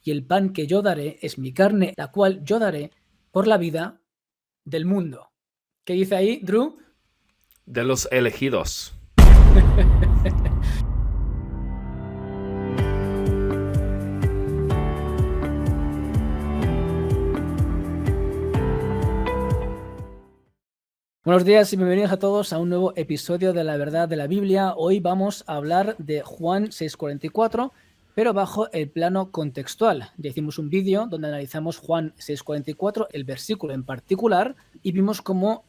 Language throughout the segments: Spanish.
y el pan que yo daré es mi carne, la cual yo daré por la vida del mundo. ¿Qué dice ahí, Drew? De los elegidos. Buenos días y bienvenidos a todos a un nuevo episodio de La Verdad de la Biblia. Hoy vamos a hablar de Juan 6:44, pero bajo el plano contextual. Ya hicimos un vídeo donde analizamos Juan 6:44, el versículo en particular, y vimos cómo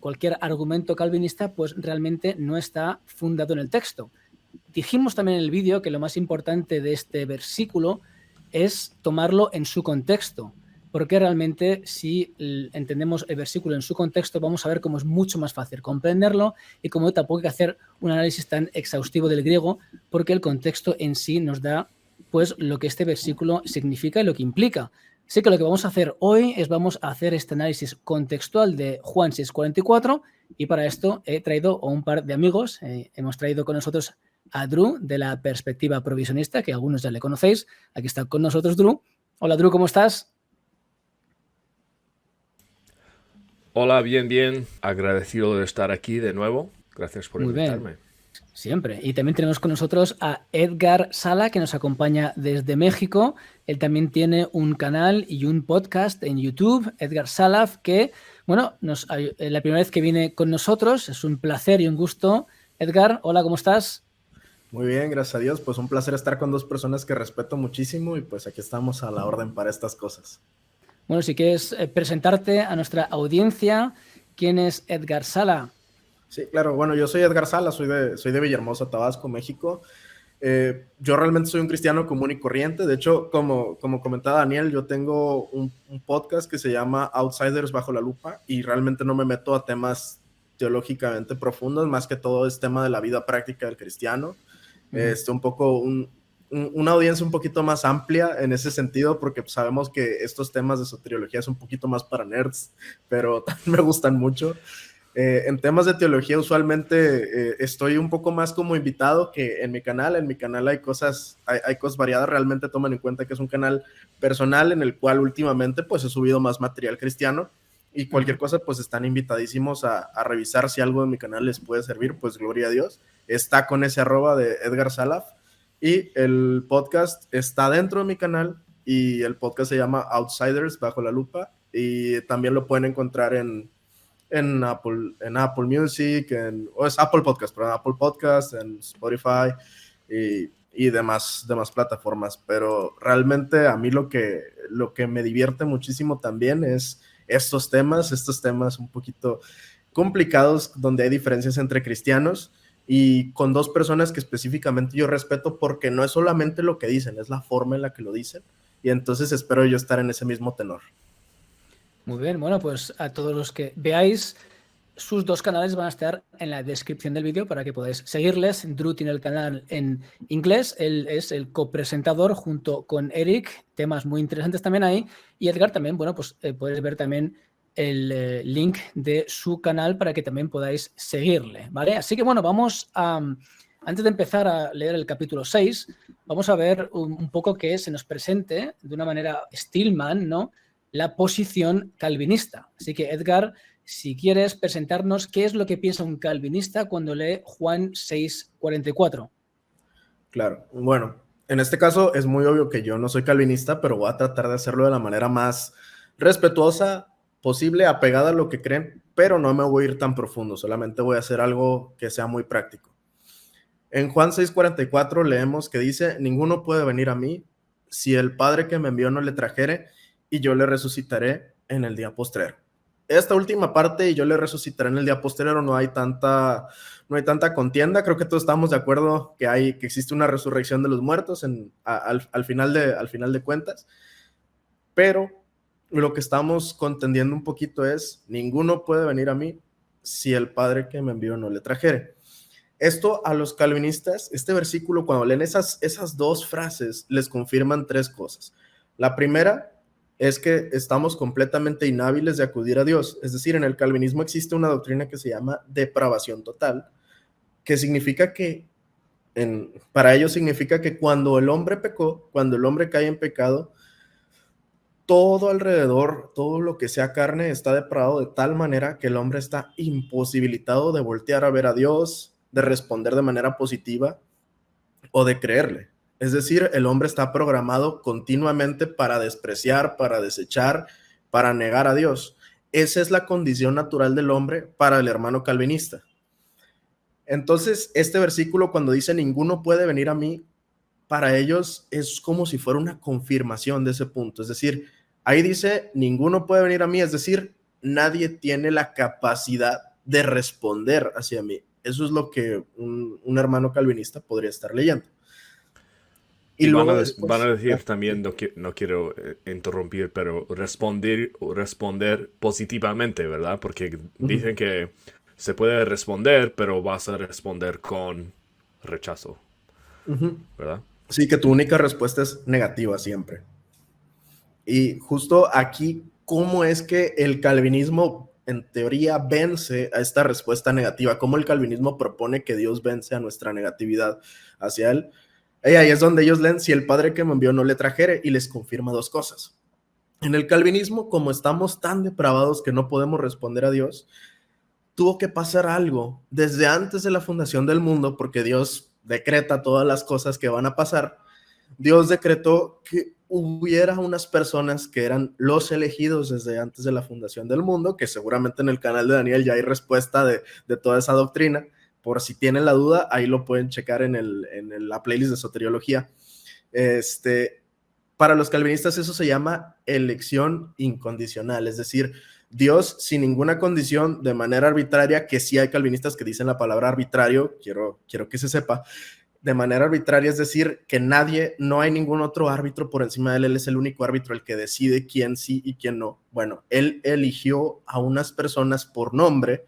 cualquier argumento calvinista pues realmente no está fundado en el texto. Dijimos también en el vídeo que lo más importante de este versículo es tomarlo en su contexto, porque realmente si entendemos el versículo en su contexto vamos a ver cómo es mucho más fácil comprenderlo y cómo tampoco hay que hacer un análisis tan exhaustivo del griego, porque el contexto en sí nos da pues lo que este versículo significa y lo que implica. Así que lo que vamos a hacer hoy es vamos a hacer este análisis contextual de Juan 6:44 y para esto he traído a un par de amigos. Hemos traído con nosotros a Drew de la perspectiva provisionista, que algunos ya le conocéis. Aquí está con nosotros Drew. Hola Drew, ¿cómo estás? Hola, bien. Agradecido de estar aquí de nuevo. Gracias por Muy bien, invitarme. siempre. Y también tenemos con nosotros a Edgar Sala, que nos acompaña desde México. Él también tiene un canal y un podcast en YouTube, Edgar Salaf, que, bueno, la primera vez que viene con nosotros. Es un placer y un gusto. Edgar, hola, ¿cómo estás? Muy bien, gracias a Dios. Pues un placer estar con dos personas que respeto muchísimo y pues aquí estamos a la orden para estas cosas. Bueno, si quieres presentarte a nuestra audiencia, ¿quién es Edgar Sala? Sí, claro. Bueno, yo soy Edgar Sala, soy de Villahermosa, Tabasco, México. Yo realmente soy un cristiano común y corriente. De hecho, como comentaba Daniel, yo tengo un podcast que se llama Outsiders bajo la lupa y realmente no me meto a temas teológicamente profundos, más que todo es tema de la vida práctica del cristiano. Un poco una audiencia un poquito más amplia en ese sentido, porque sabemos que estos temas de soteriología son un poquito más para nerds, pero también me gustan mucho. En temas de teología usualmente estoy un poco más como invitado que en mi canal. En mi canal hay cosas variadas. Realmente tomen en cuenta que es un canal personal en el cual últimamente pues he subido más material cristiano y cualquier cosa pues están invitadísimos a revisar si algo de mi canal les puede servir, pues gloria a Dios. Está con ese @ de Edgar Salaf y el podcast está dentro de mi canal y el podcast se llama Outsiders bajo la lupa y también lo pueden encontrar en Apple Music, es Apple Podcast, perdón, Apple Podcast, en Spotify y demás plataformas. Pero realmente a mí lo que me divierte muchísimo también es estos temas un poquito complicados, donde hay diferencias entre cristianos y con dos personas que específicamente yo respeto, porque no es solamente lo que dicen, es la forma en la que lo dicen. Y entonces espero yo estar en ese mismo tenor. Muy bien, bueno, pues a todos los que veáis, sus dos canales van a estar en la descripción del vídeo para que podáis seguirles. Drew tiene el canal en inglés, él es el copresentador junto con Eric, temas muy interesantes también ahí. Y Edgar también, bueno, pues podéis ver también el link de su canal para que también podáis seguirle, ¿vale? Así que bueno, vamos a... Antes de empezar a leer el capítulo 6, vamos a ver un poco que se nos presente de una manera Stillman, ¿no?, la posición calvinista. Así que, Edgar, si quieres presentarnos qué es lo que piensa un calvinista cuando lee Juan 6:44. Claro, bueno, en este caso es muy obvio que yo no soy calvinista, pero voy a tratar de hacerlo de la manera más respetuosa posible, apegada a lo que creen, pero no me voy a ir tan profundo, solamente voy a hacer algo que sea muy práctico. En Juan 6:44 leemos que dice: ninguno puede venir a mí si el Padre que me envió no le trajere, y yo le resucitaré en el día postrero. Esta última parte, y yo le resucitaré en el día postrero, no hay tanta contienda. Creo que todos estamos de acuerdo que existe una resurrección de los muertos al final de cuentas, pero lo que estamos contendiendo un poquito es: ninguno puede venir a mí si el Padre que me envió no le trajere. Esto a los calvinistas, este versículo, cuando leen esas dos frases, les confirman tres cosas. La primera es que estamos completamente inhábiles de acudir a Dios. Es decir, en el calvinismo existe una doctrina que se llama depravación total, que significa para ellos significa que cuando el hombre pecó, cuando el hombre cae en pecado, todo alrededor, todo lo que sea carne está depravado de tal manera que el hombre está imposibilitado de voltear a ver a Dios, de responder de manera positiva o de creerle. Es decir, el hombre está programado continuamente para despreciar, para desechar, para negar a Dios. Esa es la condición natural del hombre para el hermano calvinista. Entonces, este versículo cuando dice ninguno puede venir a mí, para ellos es como si fuera una confirmación de ese punto. Es decir, ahí dice ninguno puede venir a mí, es decir, nadie tiene la capacidad de responder hacia mí. Eso es lo que un hermano calvinista podría estar leyendo. Y luego van a decir también, no quiero interrumpir, pero responder positivamente, ¿verdad? Porque dicen que se puede responder, pero vas a responder con rechazo, ¿verdad? Sí, que tu única respuesta es negativa siempre. Y justo aquí, ¿cómo es que el calvinismo en teoría vence a esta respuesta negativa? ¿Cómo el calvinismo propone que Dios vence a nuestra negatividad hacia él? Y ahí es donde ellos leen, si el Padre que me envió no le trajere, y les confirma dos cosas. En el calvinismo, como estamos tan depravados que no podemos responder a Dios, tuvo que pasar algo desde antes de la fundación del mundo, porque Dios decreta todas las cosas que van a pasar. Dios decretó que hubiera unas personas que eran los elegidos desde antes de la fundación del mundo, que seguramente en el canal de Daniel ya hay respuesta de toda esa doctrina. Por si tienen la duda, ahí lo pueden checar en la playlist de soteriología. Para los calvinistas eso se llama elección incondicional, es decir, Dios sin ninguna condición, de manera arbitraria, que sí hay calvinistas que dicen la palabra arbitrario, quiero que se sepa, de manera arbitraria, es decir, que no hay ningún otro árbitro por encima de él es el único árbitro el que decide quién sí y quién no. Bueno, él eligió a unas personas por nombre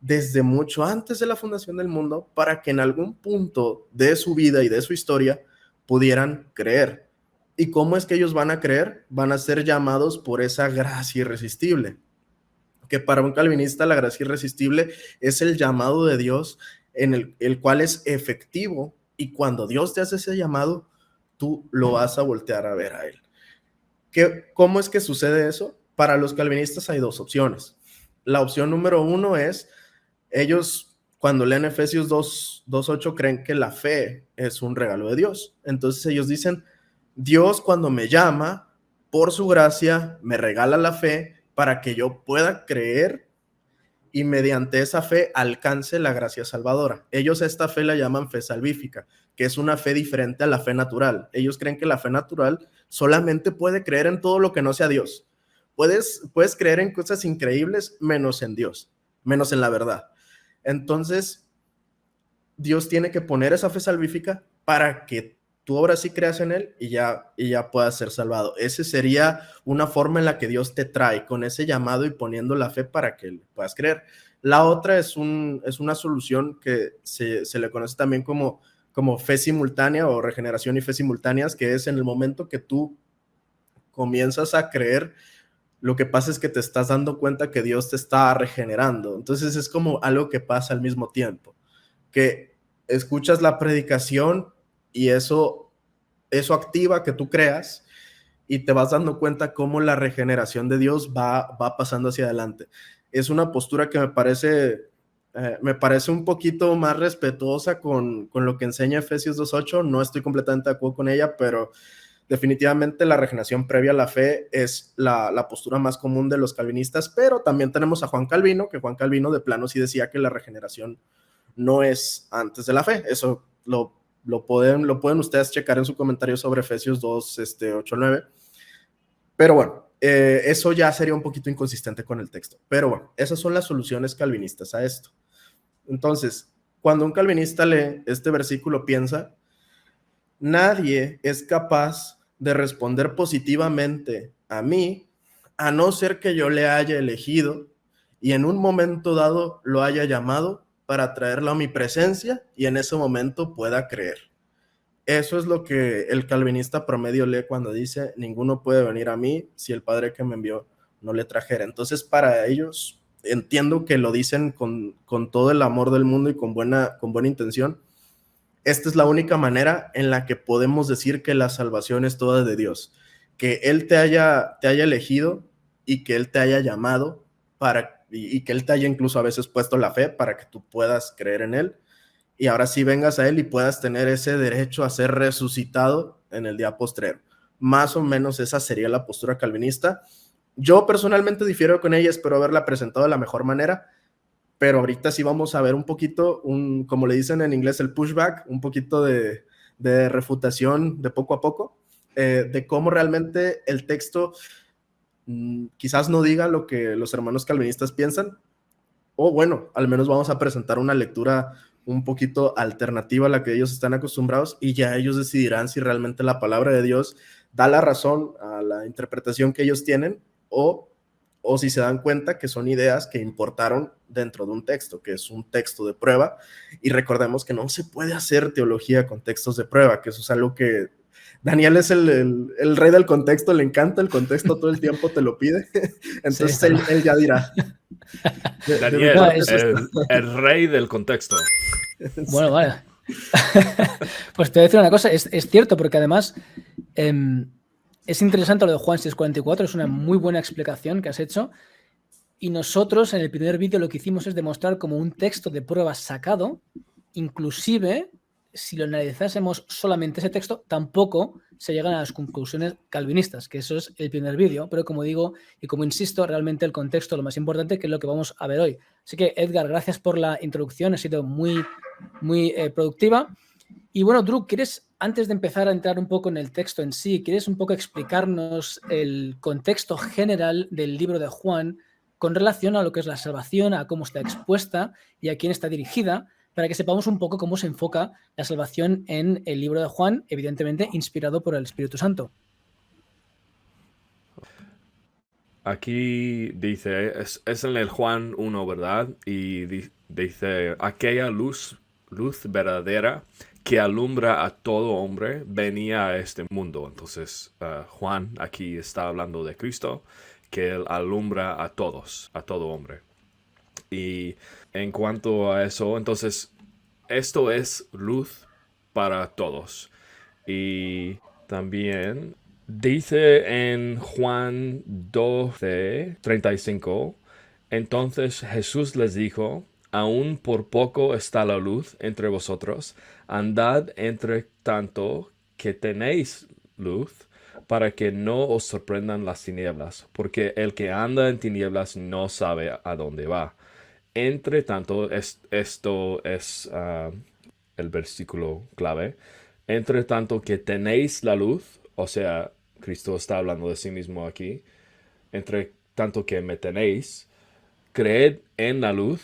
desde mucho antes de la fundación del mundo para que en algún punto de su vida y de su historia pudieran creer. ¿Y cómo es que ellos van a creer? Van a ser llamados por esa gracia irresistible, que para un calvinista la gracia irresistible es el llamado de Dios en el cual es efectivo, y cuando Dios te hace ese llamado, tú lo vas a voltear a ver a él. ¿Cómo es que sucede eso? Para los calvinistas hay dos opciones. La opción número uno es, ellos cuando leen Efesios 2:8 creen que la fe es un regalo de Dios. Entonces ellos dicen, Dios cuando me llama, por su gracia, me regala la fe para que yo pueda creer y mediante esa fe alcance la gracia salvadora. Ellos a esta fe la llaman fe salvífica, que es una fe diferente a la fe natural. Ellos creen que la fe natural solamente puede creer en todo lo que no sea Dios. Puedes creer en cosas increíbles menos en Dios, menos en la verdad. Entonces, Dios tiene que poner esa fe salvífica para que tú ahora sí creas en él y ya puedas ser salvado. Esa sería una forma en la que Dios te trae, con ese llamado y poniendo la fe para que puedas creer. La otra es una solución que se le conoce también como fe simultánea o regeneración y fe simultáneas, que es en el momento que tú comienzas a creer, lo que pasa es que te estás dando cuenta que Dios te está regenerando. Entonces es como algo que pasa al mismo tiempo, que escuchas la predicación y eso activa que tú creas y te vas dando cuenta cómo la regeneración de Dios va pasando hacia adelante. Es una postura que me parece un poquito más respetuosa con lo que enseña Efesios 2:8. No estoy completamente de acuerdo con ella, pero definitivamente la regeneración previa a la fe es la postura más común de los calvinistas, pero también tenemos a Juan Calvino, que Juan Calvino de plano sí decía que la regeneración no es antes de la fe. Eso lo pueden ustedes checar en su comentario sobre Efesios 2:8-9. Pero bueno, eso ya sería un poquito inconsistente con el texto. Pero bueno, esas son las soluciones calvinistas a esto. Entonces, cuando un calvinista lee este versículo, piensa, nadie es capaz de responder positivamente a mí, a no ser que yo le haya elegido y en un momento dado lo haya llamado para traerlo a mi presencia y en ese momento pueda creer. Eso es lo que el calvinista promedio lee cuando dice, ninguno puede venir a mí si el Padre que me envió no le trajera. Entonces, para ellos, entiendo que lo dicen con todo el amor del mundo y con buena intención. Esta es la única manera en la que podemos decir que la salvación es toda de Dios, que Él te haya elegido y que Él te haya llamado y que Él te haya incluso a veces puesto la fe para que tú puedas creer en Él. Y ahora sí vengas a Él y puedas tener ese derecho a ser resucitado en el día postrero. Más o menos esa sería la postura calvinista. Yo personalmente difiero con ella, espero haberla presentado de la mejor manera, pero ahorita sí vamos a ver un poquito, como le dicen en inglés, el pushback, un poquito de refutación de poco a poco, de cómo realmente el texto quizás no diga lo que los hermanos calvinistas piensan, o bueno, al menos vamos a presentar una lectura un poquito alternativa a la que ellos están acostumbrados y ya ellos decidirán si realmente la palabra de Dios da la razón a la interpretación que ellos tienen o si se dan cuenta que son ideas que importaron dentro de un texto, que es un texto de prueba, y recordemos que no se puede hacer teología con textos de prueba, que eso es algo que Daniel es el rey del contexto, le encanta el contexto, todo el tiempo te lo pide, entonces sí, él ya dirá. Daniel, el rey del contexto. Bueno, vale. Pues te voy a decir una cosa, es cierto, porque además es interesante lo de Juan 6:44, es una muy buena explicación que has hecho, y nosotros en el primer vídeo lo que hicimos es demostrar como un texto de prueba sacado, inclusive si lo analizásemos solamente ese texto, tampoco se llegan a las conclusiones calvinistas, que eso es el primer vídeo, pero como digo y como insisto, realmente el contexto es lo más importante, que es lo que vamos a ver hoy. Así que Edgar, gracias por la introducción, ha sido muy productiva. Y bueno, Drew, ¿quieres, antes de empezar a entrar un poco en el texto en sí, quieres un poco explicarnos el contexto general del libro de Juan con relación a lo que es la salvación, a cómo está expuesta y a quién está dirigida, para que sepamos un poco cómo se enfoca la salvación en el libro de Juan, evidentemente inspirado por el Espíritu Santo? Aquí dice, es en el Juan 1, ¿verdad? Y dice, aquella luz verdadera que alumbra a todo hombre venía a este mundo. Entonces, Juan aquí está hablando de Cristo, que él alumbra a todos, a todo hombre. Y en cuanto a eso, entonces, esto es luz para todos. Y también dice en Juan 12:35, entonces Jesús les dijo, aún por poco está la luz entre vosotros, andad entre tanto que tenéis luz, para que no os sorprendan las tinieblas, porque el que anda en tinieblas no sabe a dónde va. Entre tanto, esto es el versículo clave. Entre tanto que tenéis la luz, o sea, Cristo está hablando de sí mismo aquí, entre tanto que me tenéis, creed en la luz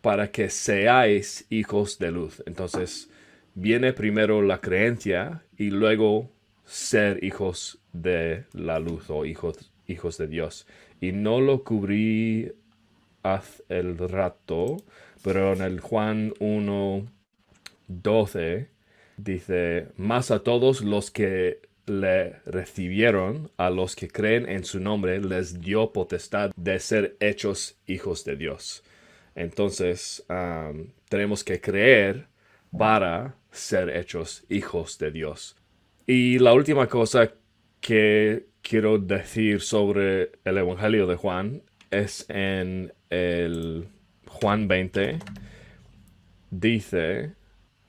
para que seáis hijos de luz. Entonces, viene primero la creencia y luego ser hijos de la luz o hijos de Dios. Y no lo cubrí hace el rato, pero en el Juan 1:12 dice, mas a todos los que le recibieron, a los que creen en su nombre, les dio potestad de ser hechos hijos de Dios. Entonces, tenemos que creer para ser hechos hijos de Dios. Y la última cosa que quiero decir sobre el Evangelio de Juan es en el Juan 20. Dice,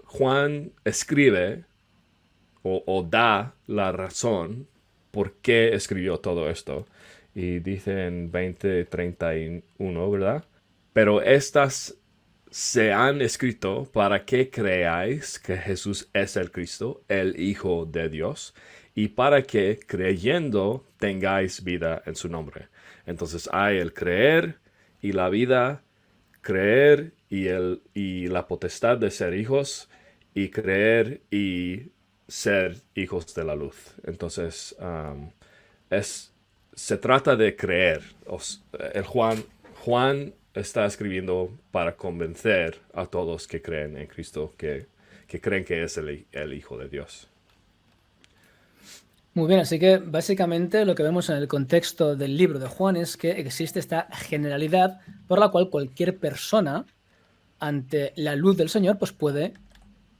Juan escribe o da la razón por qué escribió todo esto. Y dice en 20:31, ¿verdad? Pero estas se han escrito para que creáis que Jesús es el Cristo, el Hijo de Dios, y para que creyendo tengáis vida en su nombre. Entonces hay el creer y la vida, creer y la potestad de ser hijos, y creer y ser hijos de la luz. Entonces, se trata de creer. Juan está escribiendo para convencer a todos que creen en Cristo, que creen que es el Hijo de Dios. Muy bien, así que básicamente lo que vemos en el contexto del libro de Juan es que existe esta generalidad por la cual cualquier persona ante la luz del Señor pues puede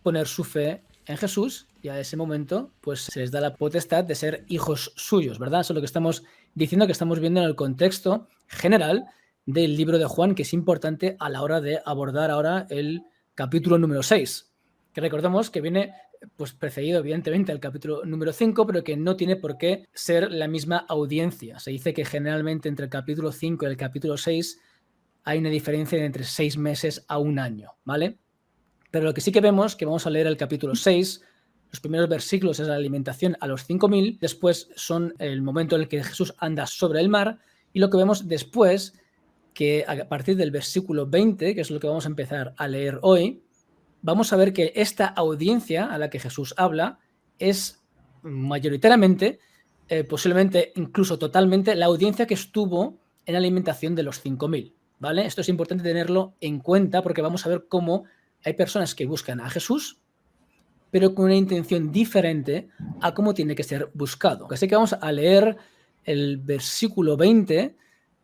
poner su fe en Jesús y a ese momento pues se les da la potestad de ser hijos suyos, ¿verdad? Eso es lo que estamos diciendo, que estamos viendo en el contexto general del libro de Juan, que es importante a la hora de abordar ahora el capítulo número 6, que recordemos que viene pues precedido evidentemente al capítulo número 5, pero que no tiene por qué ser la misma audiencia. Se dice que generalmente entre el capítulo 5 y el capítulo 6 hay una diferencia de entre 6 meses a un año, ¿vale? Pero lo que sí que vemos, que vamos a leer el capítulo 6, los primeros versículos es la alimentación a los 5.000, después son el momento en el que Jesús anda sobre el mar, y lo que vemos después, que a partir del versículo 20, que es lo que vamos a empezar a leer hoy, vamos a ver que esta audiencia a la que Jesús habla es mayoritariamente, posiblemente incluso totalmente, la audiencia que estuvo en la alimentación de los 5.000, ¿vale? Esto es importante tenerlo en cuenta porque vamos a ver cómo hay personas que buscan a Jesús, pero con una intención diferente a cómo tiene que ser buscado. Así que vamos a leer el versículo 20,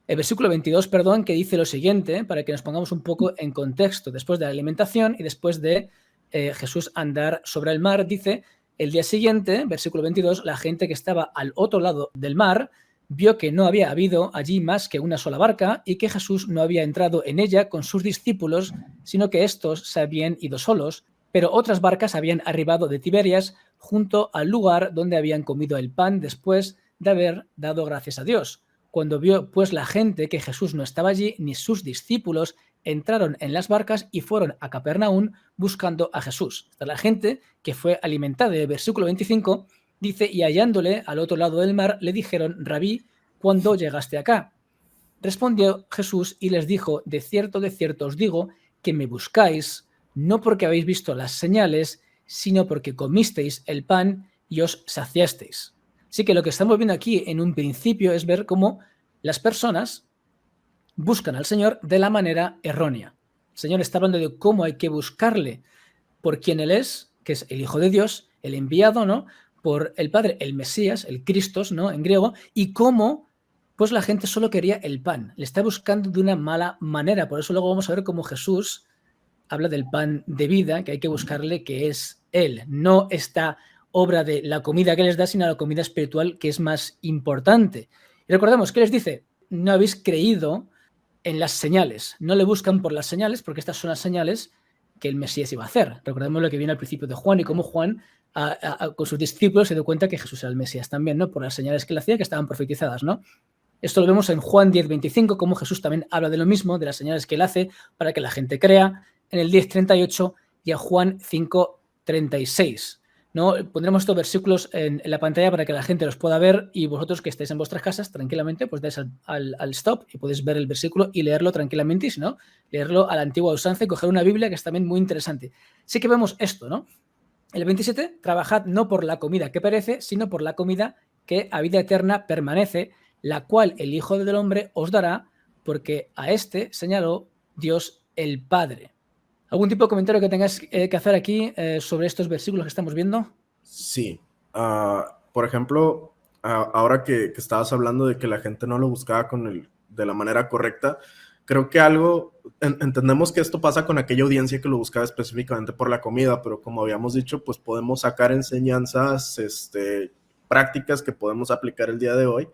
el versículo 22, perdón, que dice lo siguiente, para que nos pongamos un poco en contexto. Después de la alimentación y después de Jesús andar sobre el mar, dice: el día siguiente, versículo 22, la gente que estaba al otro lado del mar vio que no había habido allí más que una sola barca y que Jesús no había entrado en ella con sus discípulos, sino que estos se habían ido solos, pero otras barcas habían arribado de Tiberias junto al lugar donde habían comido el pan después de haber dado gracias a Dios. Cuando vio pues la gente que Jesús no estaba allí, ni sus discípulos, entraron en las barcas y fueron a Capernaum buscando a Jesús. Esta es la gente que fue alimentada. El versículo 25 dice: y hallándole al otro lado del mar, le dijeron: Rabí, ¿cuándo llegaste acá? Respondió Jesús y les dijo: de cierto os digo, que me buscáis, no porque habéis visto las señales, sino porque comisteis el pan y os saciasteis. Así que lo que estamos viendo aquí en un principio es ver cómo las personas buscan al Señor de la manera errónea. El Señor está hablando de cómo hay que buscarle por quien Él es, que es el Hijo de Dios, el enviado, ¿no?, por el Padre, el Mesías, el Christos, ¿no?, en griego, y cómo pues la gente solo quería el pan. Le está buscando de una mala manera. Por eso luego vamos a ver cómo Jesús habla del pan de vida, que hay que buscarle, que es Él. No esta obra de la comida que les da, sino la comida espiritual, que es más importante. Y recordemos, ¿qué les dice? No habéis creído en las señales. No le buscan por las señales, porque estas son las señales que el Mesías iba a hacer. Recordemos lo que viene al principio de Juan y cómo Juan con sus discípulos se dio cuenta que Jesús era el Mesías también, ¿no?, por las señales que él hacía, que estaban profetizadas, ¿no? Esto lo vemos en Juan 10:25, cómo Jesús también habla de lo mismo, de las señales que él hace para que la gente crea, en el 10:38 y a Juan 5:36. ¿No? Pondremos estos versículos en la pantalla para que la gente los pueda ver, y vosotros que estéis en vuestras casas tranquilamente pues dais al stop y podéis ver el versículo y leerlo tranquilamente, y si no, leerlo a la antigua usanza y coger una Biblia, que es también muy interesante. Sí que vemos esto, ¿no? El 27, trabajad no por la comida que perece, sino por la comida que a vida eterna permanece, la cual el Hijo del Hombre os dará, porque a este señaló Dios el Padre. ¿Algún tipo de comentario que tengas que hacer aquí sobre estos versículos que estamos viendo? Sí. Por ejemplo, ahora que estabas hablando de que la gente no lo buscaba de la manera correcta, creo que entendemos que esto pasa con aquella audiencia que lo buscaba específicamente por la comida, pero como habíamos dicho, pues podemos sacar enseñanzas prácticas que podemos aplicar el día de hoy,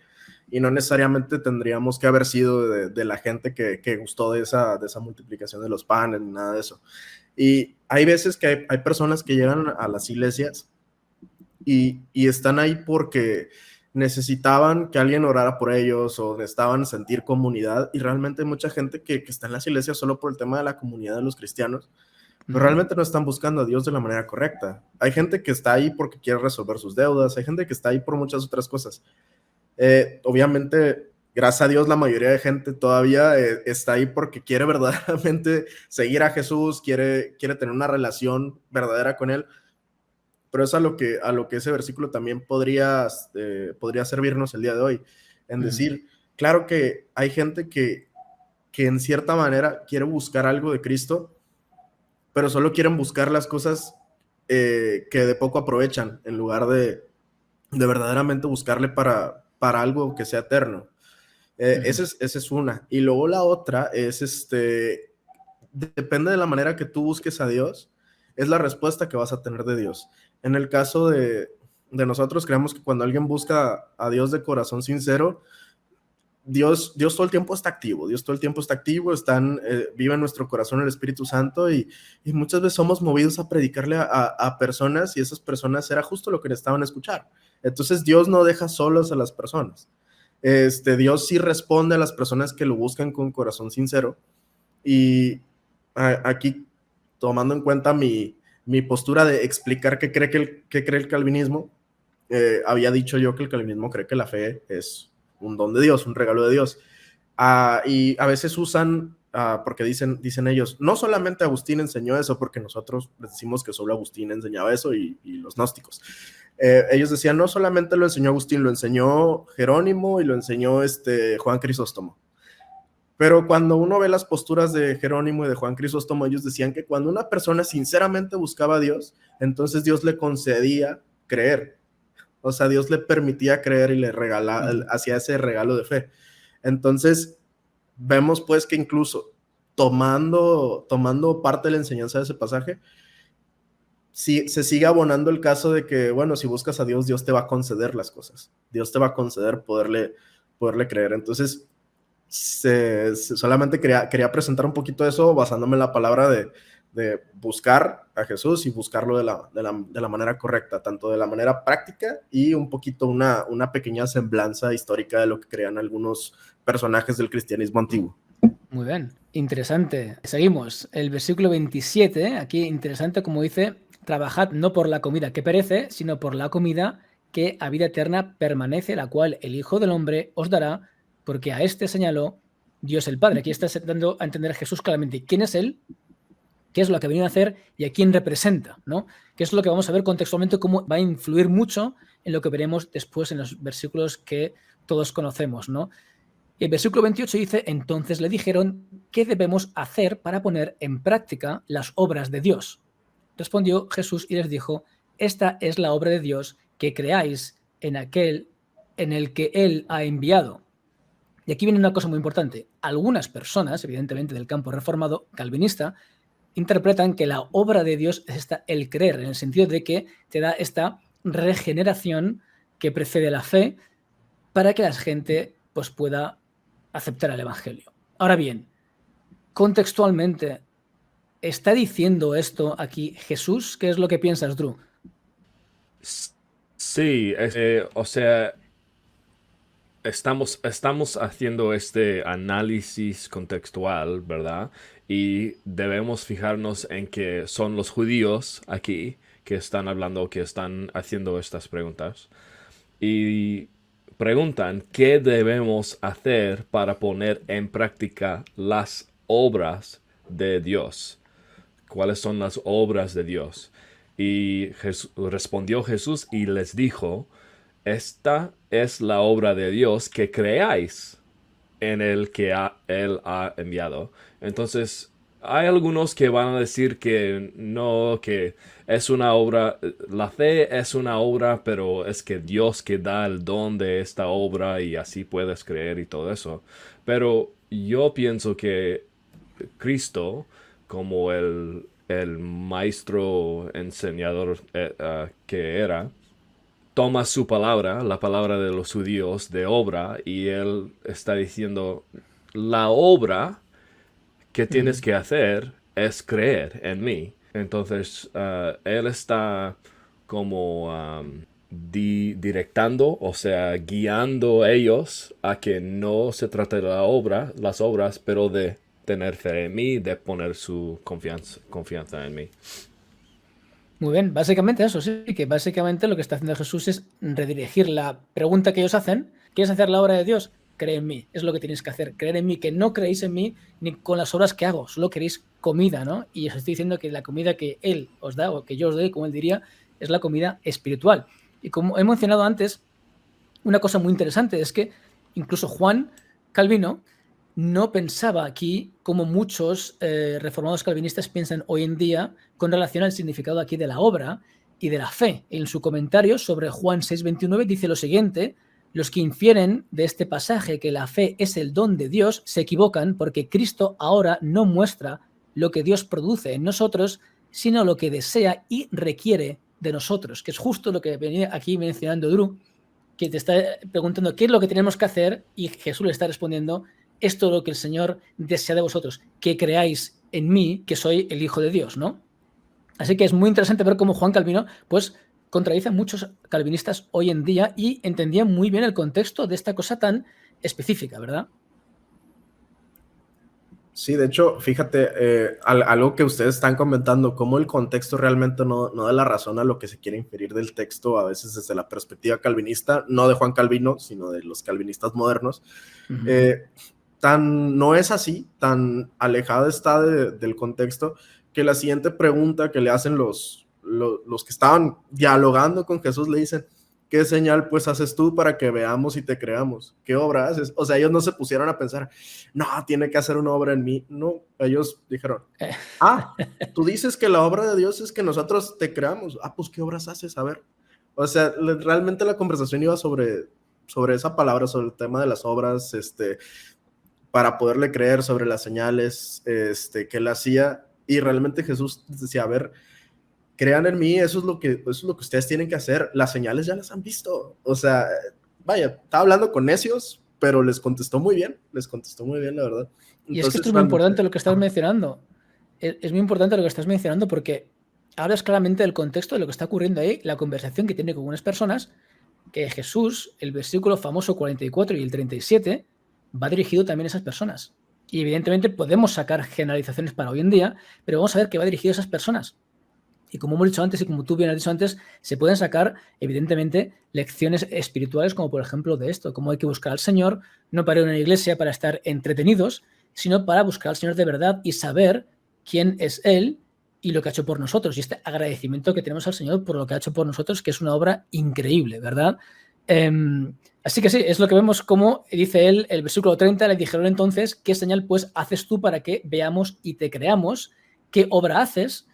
y no necesariamente tendríamos que haber sido de la gente que gustó de esa multiplicación de los panes, ni nada de eso. Y hay veces que hay personas que llegan a las iglesias y están ahí porque necesitaban que alguien orara por ellos o necesitaban sentir comunidad, y realmente hay mucha gente que está en las iglesias solo por el tema de la comunidad de los cristianos, pero realmente no están buscando a Dios de la manera correcta. Hay gente que está ahí porque quiere resolver sus deudas, hay gente que está ahí por muchas otras cosas. Obviamente, gracias a Dios, la mayoría de gente todavía está ahí porque quiere verdaderamente seguir a Jesús, quiere tener una relación verdadera con Él. Pero es a lo que ese versículo también podría servirnos el día de hoy, en decir, claro que hay gente que en cierta manera quiere buscar algo de Cristo, pero solo quieren buscar las cosas que de poco aprovechan, en lugar de verdaderamente buscarle para algo que sea eterno. Esa es una. Y luego la otra es, depende de la manera que tú busques a Dios, es la respuesta que vas a tener de Dios. En el caso de nosotros, creemos que cuando alguien busca a Dios de corazón sincero, Dios todo el tiempo está activo, vive en nuestro corazón el Espíritu Santo y muchas veces somos movidos a predicarle a personas y esas personas era justo lo que necesitaban escuchar. Entonces Dios no deja solos a las personas. Dios sí responde a las personas que lo buscan con corazón sincero y aquí tomando en cuenta mi postura de explicar qué cree el calvinismo, había dicho yo que el calvinismo cree que la fe es un don de Dios, un regalo de Dios. Y a veces usan, porque dicen ellos, no solamente Agustín enseñó eso, porque nosotros les decimos que solo Agustín enseñaba eso y los gnósticos. Ellos decían, no solamente lo enseñó Agustín, lo enseñó Jerónimo y lo enseñó Juan Crisóstomo. Pero cuando uno ve las posturas de Jerónimo y de Juan Crisóstomo, ellos decían que cuando una persona sinceramente buscaba a Dios, entonces Dios le concedía creer. O sea, Dios le permitía creer y le hacía ese regalo de fe. Entonces, vemos pues que incluso tomando parte de la enseñanza de ese pasaje, sí, se sigue abonando el caso de que, bueno, si buscas a Dios, Dios te va a conceder las cosas. Dios te va a conceder poderle creer. Entonces, solamente quería presentar un poquito eso basándome en la palabra de buscar a Jesús y buscarlo de la manera correcta, tanto de la manera práctica y un poquito una pequeña semblanza histórica de lo que creían algunos personajes del cristianismo antiguo. Muy bien, interesante. Seguimos. El versículo 27, aquí interesante como dice, trabajad no por la comida que perece, sino por la comida que a vida eterna permanece, la cual el Hijo del Hombre os dará, porque a este señaló Dios el Padre. Aquí está dando a entender a Jesús claramente quién es Él, qué es lo que ha venido a hacer y a quién representa, ¿no? Que es lo que vamos a ver contextualmente, cómo va a influir mucho en lo que veremos después en los versículos que todos conocemos, ¿no? Y el versículo 28 dice, entonces le dijeron, ¿qué debemos hacer para poner en práctica las obras de Dios? Respondió Jesús y les dijo, esta es la obra de Dios, que creáis en aquel en el que Él ha enviado. Y aquí viene una cosa muy importante. Algunas personas, evidentemente del campo reformado, calvinista, interpretan que la obra de Dios es el creer, en el sentido de que te da esta regeneración que precede la fe para que la gente pues, pueda aceptar el Evangelio. Ahora bien, contextualmente, ¿está diciendo esto aquí Jesús? ¿Qué es lo que piensas, Drew? Sí, o sea, estamos haciendo este análisis contextual, ¿verdad? Y debemos fijarnos en que son los judíos aquí que están hablando, que están haciendo estas preguntas. Y preguntan, ¿qué debemos hacer para poner en práctica las obras de Dios? ¿Cuáles son las obras de Dios? Y respondió Jesús y les dijo, esta es la obra de Dios, que creáis en el que Él ha enviado. Entonces, hay algunos que van a decir que no, que es una obra, la fe es una obra, pero es que Dios que da el don de esta obra y así puedes creer y todo eso. Pero yo pienso que Cristo, como el maestro enseñador que era, toma su palabra, la palabra de los judíos, de obra, y él está diciendo, la obra que tienes que hacer es creer en mí. Entonces, él está como directando, o sea, guiando a ellos a que no se trate de las obras, pero de tener fe en mí, de poner su confianza en mí. Muy bien, básicamente eso, sí, que básicamente lo que está haciendo Jesús es redirigir la pregunta que ellos hacen. ¿Quieres hacer la obra de Dios? Cree en mí, es lo que tienes que hacer, creer en mí, que no creéis en mí ni con las obras que hago, solo queréis comida, ¿no? Y os estoy diciendo que la comida que Él os da, o que yo os doy, como Él diría, es la comida espiritual. Y como he mencionado antes, una cosa muy interesante es que incluso Juan Calvino no pensaba aquí como muchos reformados calvinistas piensan hoy en día con relación al significado aquí de la obra y de la fe. En su comentario sobre Juan 6:29 dice lo siguiente: los que infieren de este pasaje que la fe es el don de Dios se equivocan, porque Cristo ahora no muestra lo que Dios produce en nosotros, sino lo que desea y requiere de nosotros, que es justo lo que venía aquí mencionando Drew, que te está preguntando qué es lo que tenemos que hacer y Jesús le está respondiendo, esto es lo que el Señor desea de vosotros, que creáis en mí, que soy el Hijo de Dios, ¿no? Así que es muy interesante ver cómo Juan Calvino, pues, contradice a muchos calvinistas hoy en día y entendía muy bien el contexto de esta cosa tan específica, ¿verdad? Sí, de hecho, fíjate, algo que ustedes están comentando, cómo el contexto realmente no da la razón a lo que se quiere inferir del texto, a veces desde la perspectiva calvinista, no de Juan Calvino, sino de los calvinistas modernos. No es así, tan alejada está del contexto, que la siguiente pregunta que le hacen los que estaban dialogando con Jesús le dicen, ¿qué señal pues haces tú para que veamos y te creamos? ¿Qué obra haces? O sea, ellos no se pusieron a pensar, no, tiene que hacer una obra en mí. No, ellos dijeron, tú dices que la obra de Dios es que nosotros te creamos. Pues ¿qué obras haces? A ver. O sea, realmente la conversación iba sobre esa palabra, sobre el tema de las obras, para poderle creer, sobre las señales que él hacía. Y realmente Jesús decía, a ver, crean en mí, eso es lo que ustedes tienen que hacer. Las señales ya las han visto. O sea, vaya, estaba hablando con necios, pero les contestó muy bien, la verdad. Entonces, y es que esto es muy importante lo que estás mencionando. Es muy importante lo que estás mencionando porque hablas claramente del contexto de lo que está ocurriendo ahí, la conversación que tiene con unas personas, que Jesús, el versículo famoso 44 y el 37, va dirigido también a esas personas. Y evidentemente podemos sacar generalizaciones para hoy en día, pero vamos a ver que va dirigido a esas personas. Y como hemos dicho antes y como tú bien has dicho antes, se pueden sacar, evidentemente, lecciones espirituales, como por ejemplo de esto, cómo hay que buscar al Señor, no para ir a una iglesia para estar entretenidos, sino para buscar al Señor de verdad y saber quién es Él y lo que ha hecho por nosotros. Y este agradecimiento que tenemos al Señor por lo que ha hecho por nosotros, que es una obra increíble, ¿verdad? Así que sí, es lo que vemos como dice él, el versículo 30, le dijeron entonces, ¿qué señal pues haces tú para que veamos y te creamos? ¿Qué obra haces?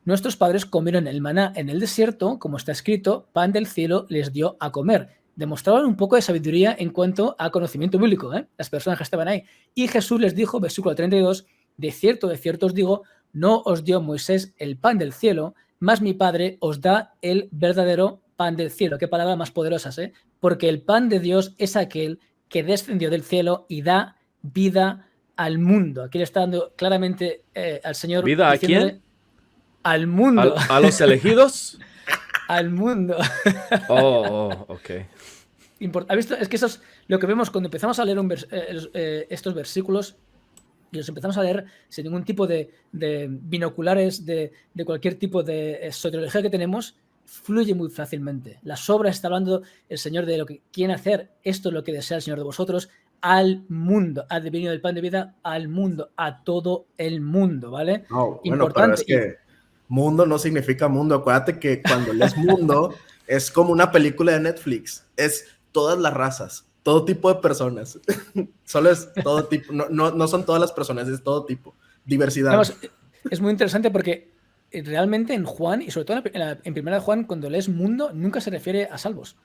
Nuestros padres comieron el maná en el desierto, como está escrito, pan del cielo les dio a comer. Demostraban un poco de sabiduría en cuanto a conocimiento bíblico, las personas que estaban ahí. Y Jesús les dijo, versículo 32, de cierto os digo, no os dio Moisés el pan del cielo, mas mi Padre os da el verdadero pan del cielo. Qué palabras más poderosas, porque el pan de Dios es aquel que descendió del cielo y da vida al mundo. Aquí le está dando claramente al Señor. ¿Vida a quién? Al mundo. ¿A los elegidos? Al mundo. Ok. ¿Has visto? Es que eso es lo que vemos cuando empezamos a leer estos versículos y los empezamos a leer sin ningún tipo de binoculares, de cualquier tipo de soteriología que tenemos, fluye muy fácilmente. Las obras está hablando el Señor de lo que quiere hacer, esto es lo que desea el Señor de vosotros, al mundo, ha venido el pan de vida al mundo, a todo el mundo, ¿vale? No, importante. Bueno, pero es que mundo no significa mundo. Acuérdate que cuando lees mundo es como una película de Netflix. Es todas las razas, todo tipo de personas. Solo es todo tipo. No son todas las personas, es todo tipo. Diversidad. Además, es muy interesante porque realmente en Juan, y sobre todo en primera de Juan, cuando lees mundo, nunca se refiere a salvos.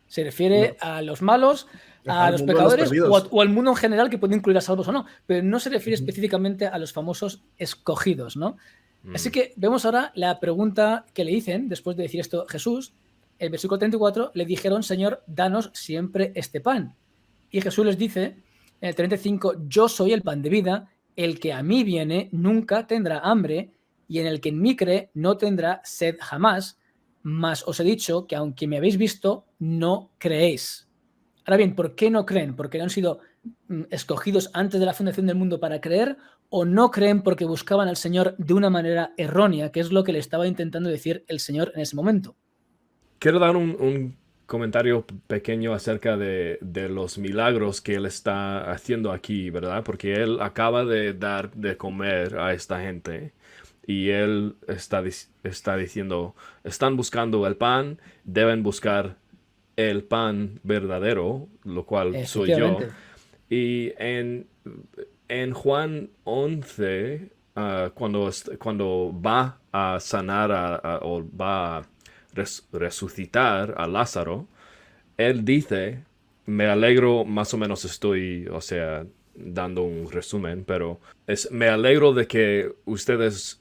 Se refiere a los malos, a los pecadores o al mundo en general, que puede incluir a salvos o no, pero no se refiere específicamente a los famosos escogidos, ¿no? Así que vemos ahora la pregunta que le dicen, después de decir esto Jesús, el versículo 34, le dijeron, Señor, danos siempre este pan. Y Jesús les dice, en el 35, yo soy el pan de vida, el que a mí viene nunca tendrá hambre, y en el que en mí cree no tendrá sed jamás, mas os he dicho que aunque me habéis visto, no creéis. Ahora bien, ¿por qué no creen? ¿Porque no han sido escogidos antes de la fundación del mundo para creer? ¿O no creen porque buscaban al Señor de una manera errónea, que es lo que le estaba intentando decir el Señor en ese momento? Quiero dar un comentario pequeño acerca de los milagros que él está haciendo aquí, ¿verdad? Porque él acaba de dar de comer a esta gente y él está diciendo, están buscando el pan, deben buscar el pan verdadero, lo cual soy yo. Y en Juan 11, cuando va a sanar o va a resucitar a Lázaro, él dice, me alegro, más o menos estoy, dando un resumen, pero me alegro de que ustedes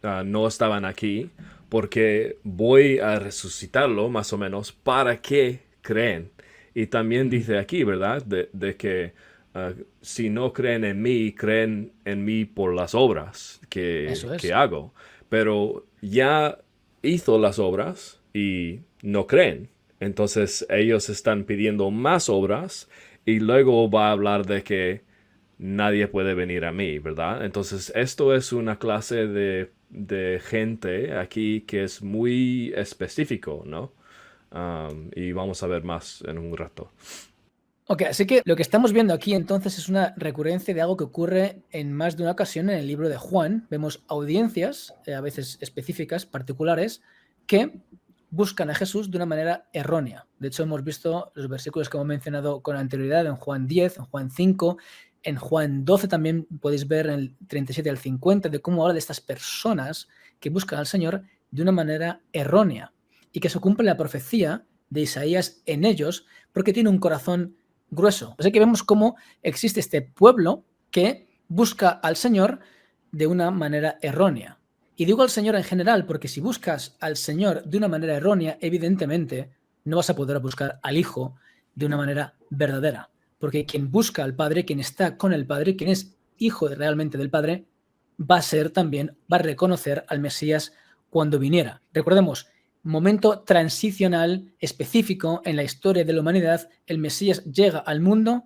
no estaban aquí, porque voy a resucitarlo más o menos para que creen. Y también dice aquí, ¿verdad? De que si no creen en mí por las obras Eso que es. hago. Pero ya hizo las obras y no creen. Entonces ellos están pidiendo más obras y luego va a hablar de que nadie puede venir a mí, ¿verdad? Entonces esto es una clase de gente aquí que es muy específico, ¿no? Y vamos a ver más en un rato. Ok, así que lo que estamos viendo aquí entonces es una recurrencia de algo que ocurre en más de una ocasión en el libro de Juan. Vemos audiencias, a veces específicas, particulares, que buscan a Jesús de una manera errónea. De hecho, hemos visto los versículos que hemos mencionado con anterioridad en Juan 10, en Juan 5, en Juan 12 también podéis ver en el 37 al 50 de cómo habla de estas personas que buscan al Señor de una manera errónea y que se cumple la profecía de Isaías en ellos porque tiene un corazón grueso. Así que vemos cómo existe este pueblo que busca al Señor de una manera errónea. Y digo al Señor en general porque si buscas al Señor de una manera errónea, evidentemente no vas a poder buscar al Hijo de una manera verdadera. Porque quien busca al Padre, quien está con el Padre, quien es hijo realmente del Padre, va a ser también, va a reconocer al Mesías cuando viniera. Recordemos, momento transicional específico en la historia de la humanidad, el Mesías llega al mundo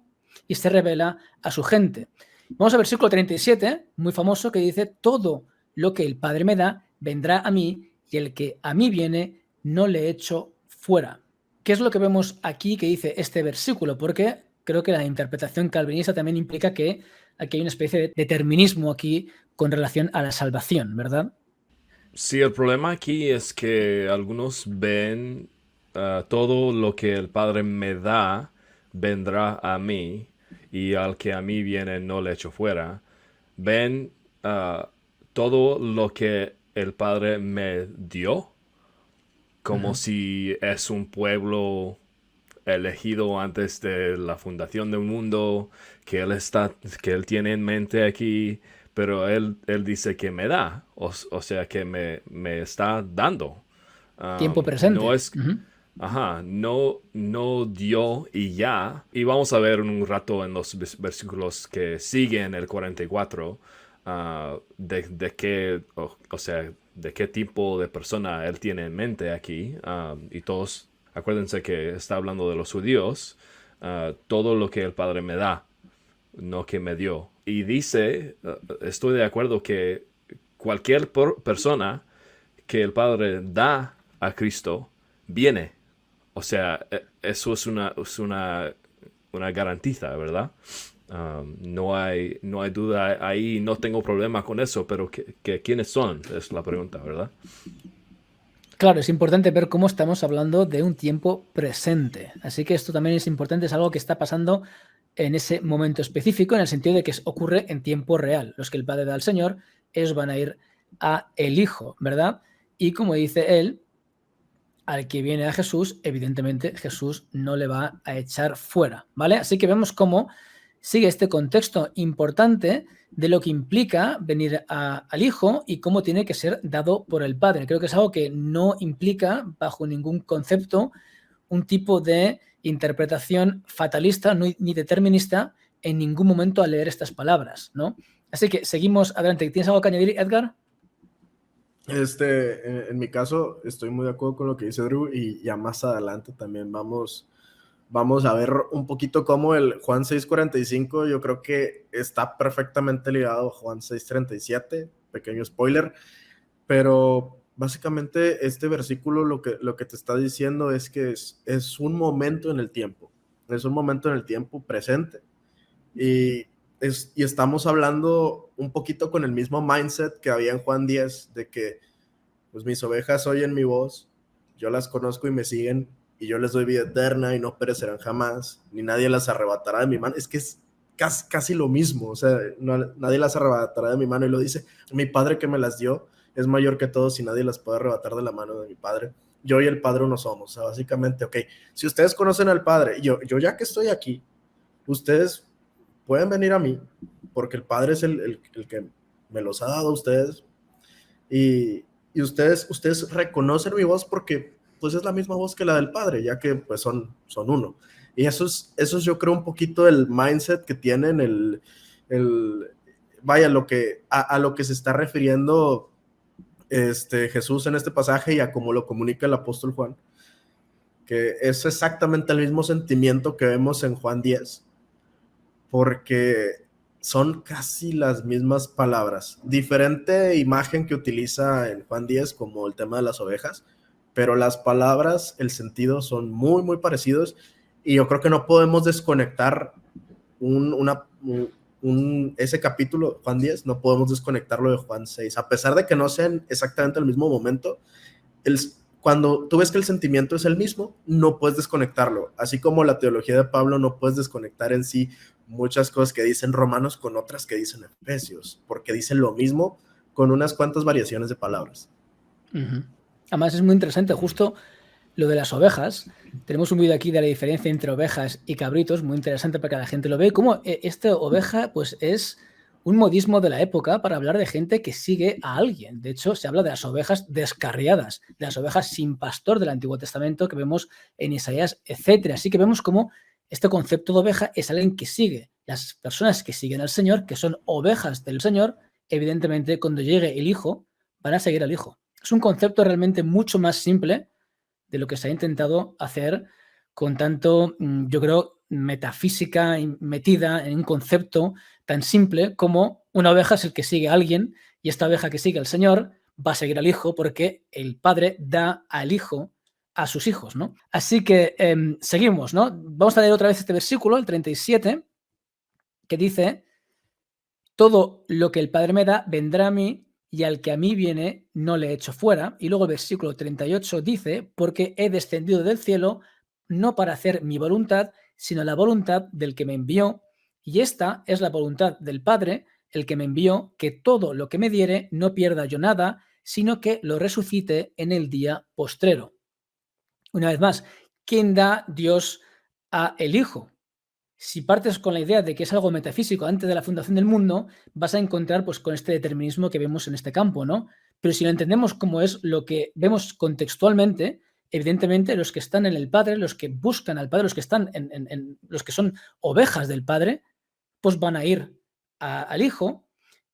y se revela a su gente. Vamos al versículo 37, muy famoso, que dice: todo lo que el Padre me da vendrá a mí, y el que a mí viene no le echo fuera. ¿Qué es lo que vemos aquí que dice este versículo? Porque creo que la interpretación calvinista también implica que aquí hay una especie de determinismo aquí con relación a la salvación, ¿verdad? Sí, el problema aquí es que algunos ven todo lo que el Padre me da vendrá a mí y al que a mí viene no le echo fuera. Ven ah, todo lo que el Padre me dio como si es un pueblo elegido antes de la fundación del mundo, que él tiene en mente aquí, pero él dice que me da, o sea que me está dando. Tiempo No presente. es, ajá, no dio y ya. Y vamos a ver en un rato en los versículos que siguen el 44, de qué, o sea, de qué tipo de persona él tiene en mente aquí. Y todos, acuérdense que está hablando de los judíos, todo lo que el Padre me da, no que me dio. Y dice, estoy de acuerdo que cualquier persona que el Padre da a Cristo, viene. O sea, eso es una garantiza, ¿verdad? No hay duda ahí, no tengo problema con eso, pero ¿quiénes son? Es la pregunta, ¿verdad? Claro, es importante ver cómo estamos hablando de un tiempo presente. Así que esto también es importante, es algo que está pasando en ese momento específico, en el sentido de que ocurre en tiempo real. Los que el Padre da al Señor, ellos van a ir a el Hijo, ¿verdad? Y como dice él, al que viene a Jesús, evidentemente Jesús no le va a echar fuera, ¿vale? Así que vemos cómo sigue este contexto importante de lo que implica venir al Hijo y cómo tiene que ser dado por el Padre. Creo que es algo que no implica, bajo ningún concepto, un tipo de interpretación fatalista ni determinista en ningún momento al leer estas palabras, ¿no? Así que seguimos adelante. ¿Tienes algo que añadir, Edgar? En mi caso, estoy muy de acuerdo con lo que dice Drew y ya más adelante también vamos a ver un poquito cómo el Juan 6:45 yo creo que está perfectamente ligado a Juan 6:37, pequeño spoiler, pero básicamente este versículo lo que te está diciendo es que es un momento en el tiempo, es un momento en el tiempo presente y estamos hablando un poquito con el mismo mindset que había en Juan 10, de que pues mis ovejas oyen mi voz, yo las conozco y me siguen, y yo les doy vida eterna y no perecerán jamás, ni nadie las arrebatará de mi mano. Es que es casi lo mismo, o sea, nadie las arrebatará de mi mano, y lo dice, mi Padre que me las dio es mayor que todos y nadie las puede arrebatar de la mano de mi Padre. Yo y el Padre uno somos. O sea, básicamente, ok, si ustedes conocen al Padre, yo ya que estoy aquí, ustedes pueden venir a mí, porque el Padre es el que me los ha dado a ustedes, y ustedes reconocen mi voz porque pues es la misma voz que la del Padre, ya que pues son uno. Y eso es yo creo un poquito el mindset que tienen, vaya, a lo que se está refiriendo Jesús en este pasaje y a cómo lo comunica el apóstol Juan, que es exactamente el mismo sentimiento que vemos en Juan 10, porque son casi las mismas palabras, diferente imagen que utiliza en Juan 10 como el tema de las ovejas, pero las palabras, el sentido son muy, muy parecidos, y yo creo que no podemos desconectar ese capítulo, Juan 10, no podemos desconectarlo de Juan 6, a pesar de que no sean exactamente el mismo momento. Cuando tú ves que el sentimiento es el mismo, no puedes desconectarlo, así como la teología de Pablo no puedes desconectar en sí muchas cosas que dicen Romanos con otras que dicen Efesios, porque dicen lo mismo con unas cuantas variaciones de palabras. Además es muy interesante justo lo de las ovejas. Tenemos un vídeo aquí de la diferencia entre ovejas y cabritos, muy interesante para que la gente lo vea. Como esta oveja pues es un modismo de la época para hablar de gente que sigue a alguien. De hecho, se habla de las ovejas descarriadas, de las ovejas sin pastor del Antiguo Testamento que vemos en Isaías, etc. Así que vemos cómo este concepto de oveja es alguien que sigue. Las personas que siguen al Señor, que son ovejas del Señor, evidentemente cuando llegue el Hijo, van a seguir al Hijo. Es un concepto realmente mucho más simple de lo que se ha intentado hacer con tanto, yo creo, metafísica metida en un concepto tan simple como una oveja es el que sigue a alguien y esta oveja que sigue al Señor va a seguir al Hijo porque el Padre da al Hijo a sus hijos, ¿no? Así que seguimos, ¿no? Vamos a leer otra vez este versículo, el 37, que dice: todo lo que el Padre me da vendrá a mí, y al que a mí viene no le echo fuera. Y luego el versículo 38 dice: porque he descendido del cielo no para hacer mi voluntad, sino la voluntad del que me envió. Y esta es la voluntad del Padre, el que me envió, que todo lo que me diere no pierda yo nada, sino que lo resucite en el día postrero. Una vez más, ¿quién da Dios a el Hijo? Si partes con la idea de que es algo metafísico antes de la fundación del mundo, vas a encontrar pues con este determinismo que vemos en este campo, ¿no? Pero si lo entendemos como es lo que vemos contextualmente, evidentemente los que están en el Padre, los que buscan al Padre, los que están los que son ovejas del Padre, pues van a ir al Hijo,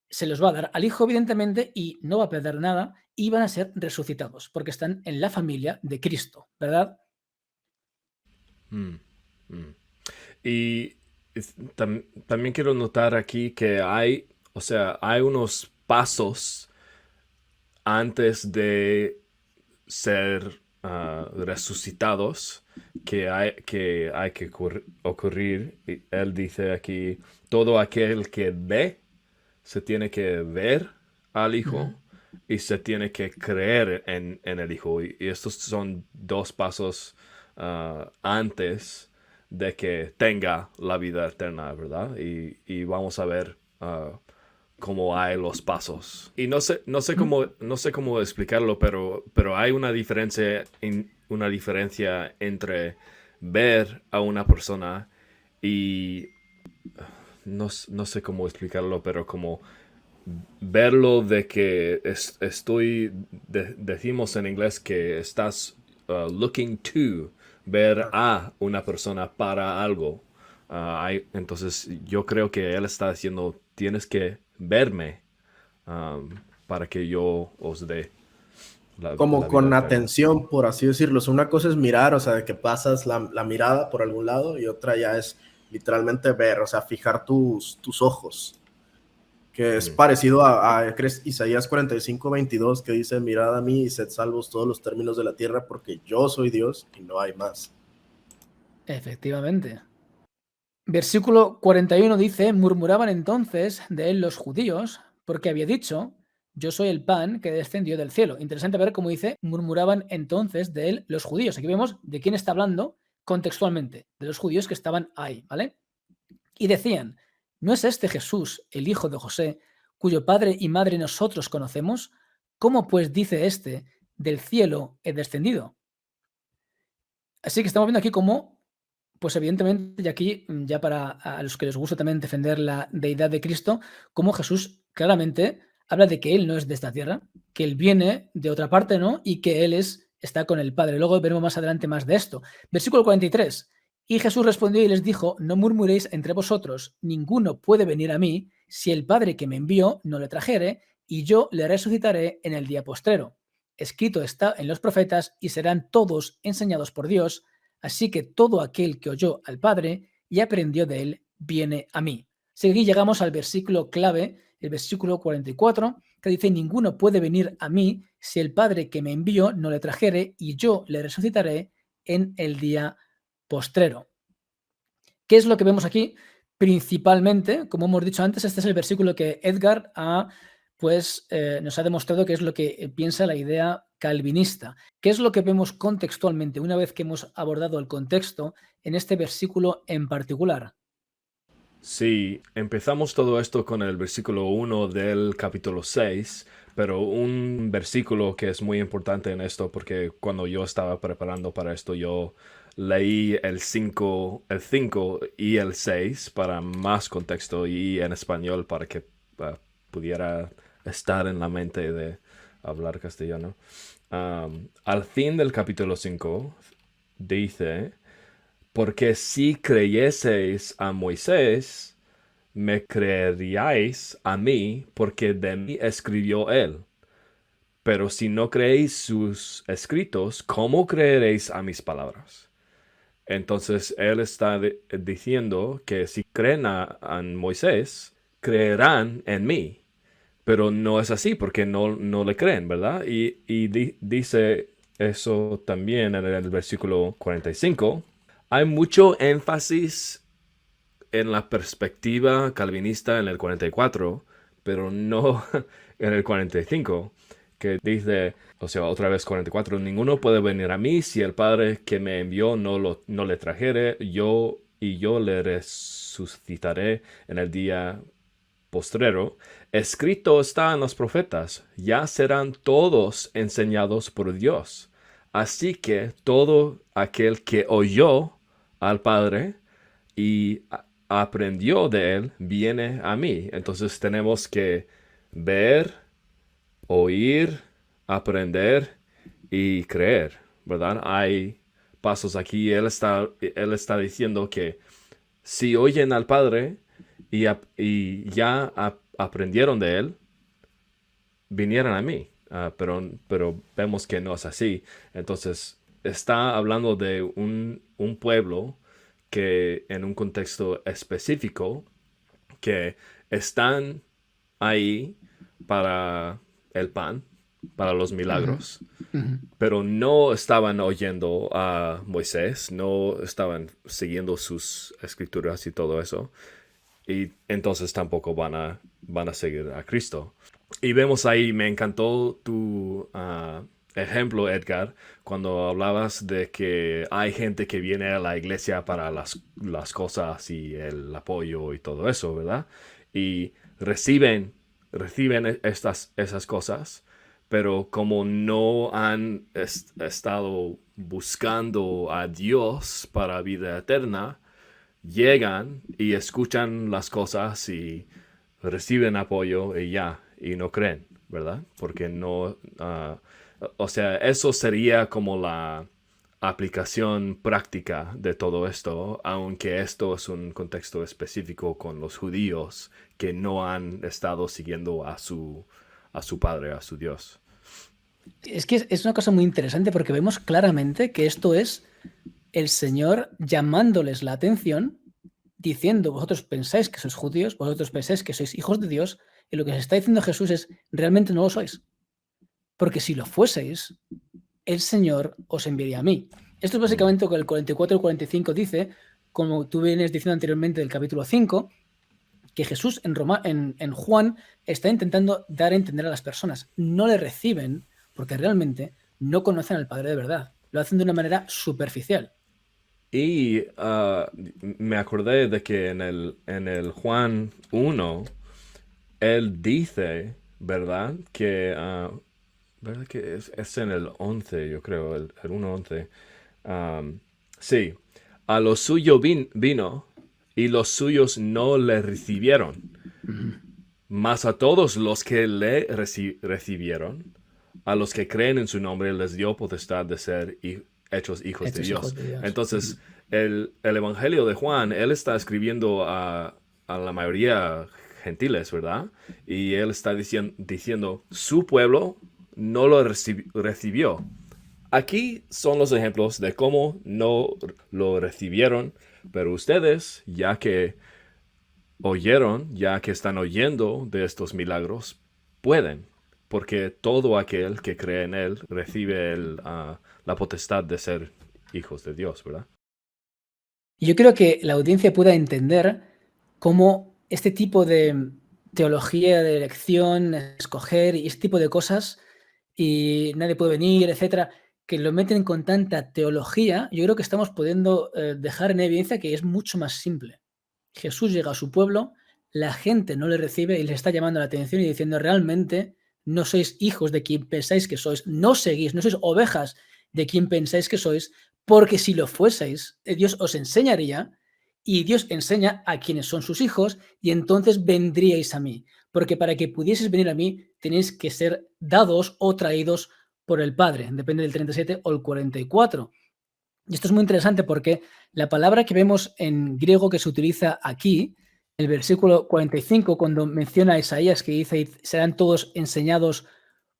se los va a dar al Hijo, evidentemente, y no va a perder nada, y van a ser resucitados, porque están en la familia de Cristo, ¿verdad? Y también quiero notar aquí que hay unos pasos antes de ser resucitados que hay que ocurrir. Y él dice aquí: todo aquel que ve, se tiene que ver al Hijo y se tiene que creer en el Hijo. Y estos son dos pasos antes de que tenga la vida eterna, ¿verdad? Y vamos a ver cómo hay los pasos. Y no sé cómo explicarlo, pero hay una diferencia entre ver a una persona y no sé cómo explicarlo, pero como verlo de que decimos en inglés que estás looking to ver a una persona para algo. Entonces yo creo que él está diciendo: tienes que verme para que yo os dé como la con vida atención, por así decirlo. O sea, una cosa es mirar, o sea, de que pasas la mirada por algún lado, y otra ya es literalmente ver, o sea, fijar tus ojos, que es parecido a Isaías 45:22, que dice: mirad a mí y sed salvos todos los términos de la tierra, porque yo soy Dios y no hay más. Efectivamente. Versículo 41 dice: murmuraban entonces de él los judíos, porque había dicho: yo soy el pan que descendió del cielo. Interesante ver cómo dice: murmuraban entonces de él los judíos. Aquí vemos de quién está hablando contextualmente, de los judíos que estaban ahí, ¿vale? Y decían: ¿no es este Jesús, el hijo de José, cuyo padre y madre nosotros conocemos? ¿Cómo pues dice este: del cielo he descendido? Así que estamos viendo aquí cómo, pues evidentemente, y aquí ya para a los que les gusta también defender la deidad de Cristo, cómo Jesús claramente habla de que él no es de esta tierra, que él viene de otra parte, ¿no? Y que él está con el Padre. Luego veremos más adelante más de esto. Versículo 43. Y Jesús respondió y les dijo, no murmuréis entre vosotros, ninguno puede venir a mí si el Padre que me envió no le trajere, y yo le resucitaré en el día postrero. Escrito está en los profetas, y serán todos enseñados por Dios, así que todo aquel que oyó al Padre y aprendió de él, viene a mí. Seguí llegamos al versículo clave, el versículo 44, que dice, ninguno puede venir a mí si el Padre que me envió no le trajere, y yo le resucitaré en el día postrero. ¿Qué es lo que vemos aquí? Principalmente, como hemos dicho antes, este es el versículo que Edgar nos ha demostrado que es lo que piensa la idea calvinista. ¿Qué es lo que vemos contextualmente una vez que hemos abordado el contexto en este versículo en particular? Sí, empezamos todo esto con el versículo 1 del capítulo 6, pero un versículo que es muy importante en esto, porque cuando yo estaba preparando para esto, yo leí el 5 y el 6 para más contexto y en español para que pudiera estar en la mente de hablar castellano. Al fin del capítulo 5 dice... Porque si creyeseis a Moisés, me creeríais a mí, porque de mí escribió él. Pero si no creéis sus escritos, ¿cómo creeréis a mis palabras? Entonces él está diciendo que si creen a Moisés, creerán en mí. Pero no es así, porque no le creen, ¿verdad? Y dice eso también en el versículo 45. Hay mucho énfasis en la perspectiva calvinista en el 44, pero no en el 45, que dice, o sea, otra vez 44, ninguno puede venir a mí si el Padre que me envió no le trajere, yo le resucitaré en el día postrero. Escrito está en los profetas, ya serán todos enseñados por Dios. Así que todo aquel que oyó al Padre y aprendió de él, viene a mí. Entonces tenemos que ver, oír, aprender y creer, ¿verdad? Hay pasos aquí. Él está diciendo que si oyen al Padre y ya aprendieron de él, vinieran a mí. Pero vemos que no es así. Entonces está hablando de un pueblo que en un contexto específico, que están ahí para el pan, para los milagros, pero no estaban oyendo a Moisés, no estaban siguiendo sus escrituras y todo eso, y entonces tampoco van a seguir a Cristo. Y vemos ahí, me encantó tu ejemplo, Edgar, cuando hablabas de que hay gente que viene a la iglesia para las cosas y el apoyo y todo eso, ¿verdad? Y reciben esas cosas, pero como no han estado buscando a Dios para vida eterna, llegan y escuchan las cosas y reciben apoyo y no creen, ¿verdad? Porque no... o sea, eso sería como la aplicación práctica de todo esto, aunque esto es un contexto específico con los judíos que no han estado siguiendo a su Padre, a su Dios. Es que es una cosa muy interesante porque vemos claramente que esto es el Señor llamándoles la atención, diciendo, vosotros pensáis que sois judíos, vosotros pensáis que sois hijos de Dios, y lo que se está diciendo Jesús es, realmente no lo sois. Porque si lo fueseis, el Señor os enviaría a mí. Esto es básicamente lo que el 44 y el 45 dice, como tú vienes diciendo anteriormente del capítulo 5, que Jesús en Juan está intentando dar a entender a las personas. No le reciben porque realmente no conocen al Padre de verdad. Lo hacen de una manera superficial. Y me acordé de que en el Juan 1, él dice, ¿verdad? ¿Verdad que es en el 11, yo creo, el 1:11? Sí, a lo suyo vino y los suyos no le recibieron. Mas a todos los que le recibieron, a los que creen en su nombre, les dio potestad de ser hechos hijos de Dios. Entonces, el Evangelio de Juan, él está escribiendo a la mayoría gentiles, ¿verdad? Y él está diciendo, su pueblo no lo recibió. Aquí son los ejemplos de cómo no lo recibieron, pero ustedes, ya que oyeron, ya que están oyendo de estos milagros, pueden, porque todo aquel que cree en él recibe la potestad de ser hijos de Dios, ¿verdad? Yo creo que la audiencia pueda entender cómo este tipo de teología de elección, escoger y este tipo de cosas, y nadie puede venir, etcétera, que lo meten con tanta teología, yo creo que estamos pudiendo dejar en evidencia que es mucho más simple. Jesús llega a su pueblo, la gente no le recibe y les está llamando la atención y diciendo, realmente no sois hijos de quien pensáis que sois, no seguís, no sois ovejas de quien pensáis que sois, porque si lo fueseis, Dios os enseñaría y Dios enseña a quienes son sus hijos y entonces vendríais a mí, porque para que pudieseis venir a mí tenéis que ser dados o traídos por el Padre, depende del 37 o el 44. Y esto es muy interesante porque la palabra que vemos en griego que se utiliza aquí, el versículo 45, cuando menciona a Isaías que dice serán todos enseñados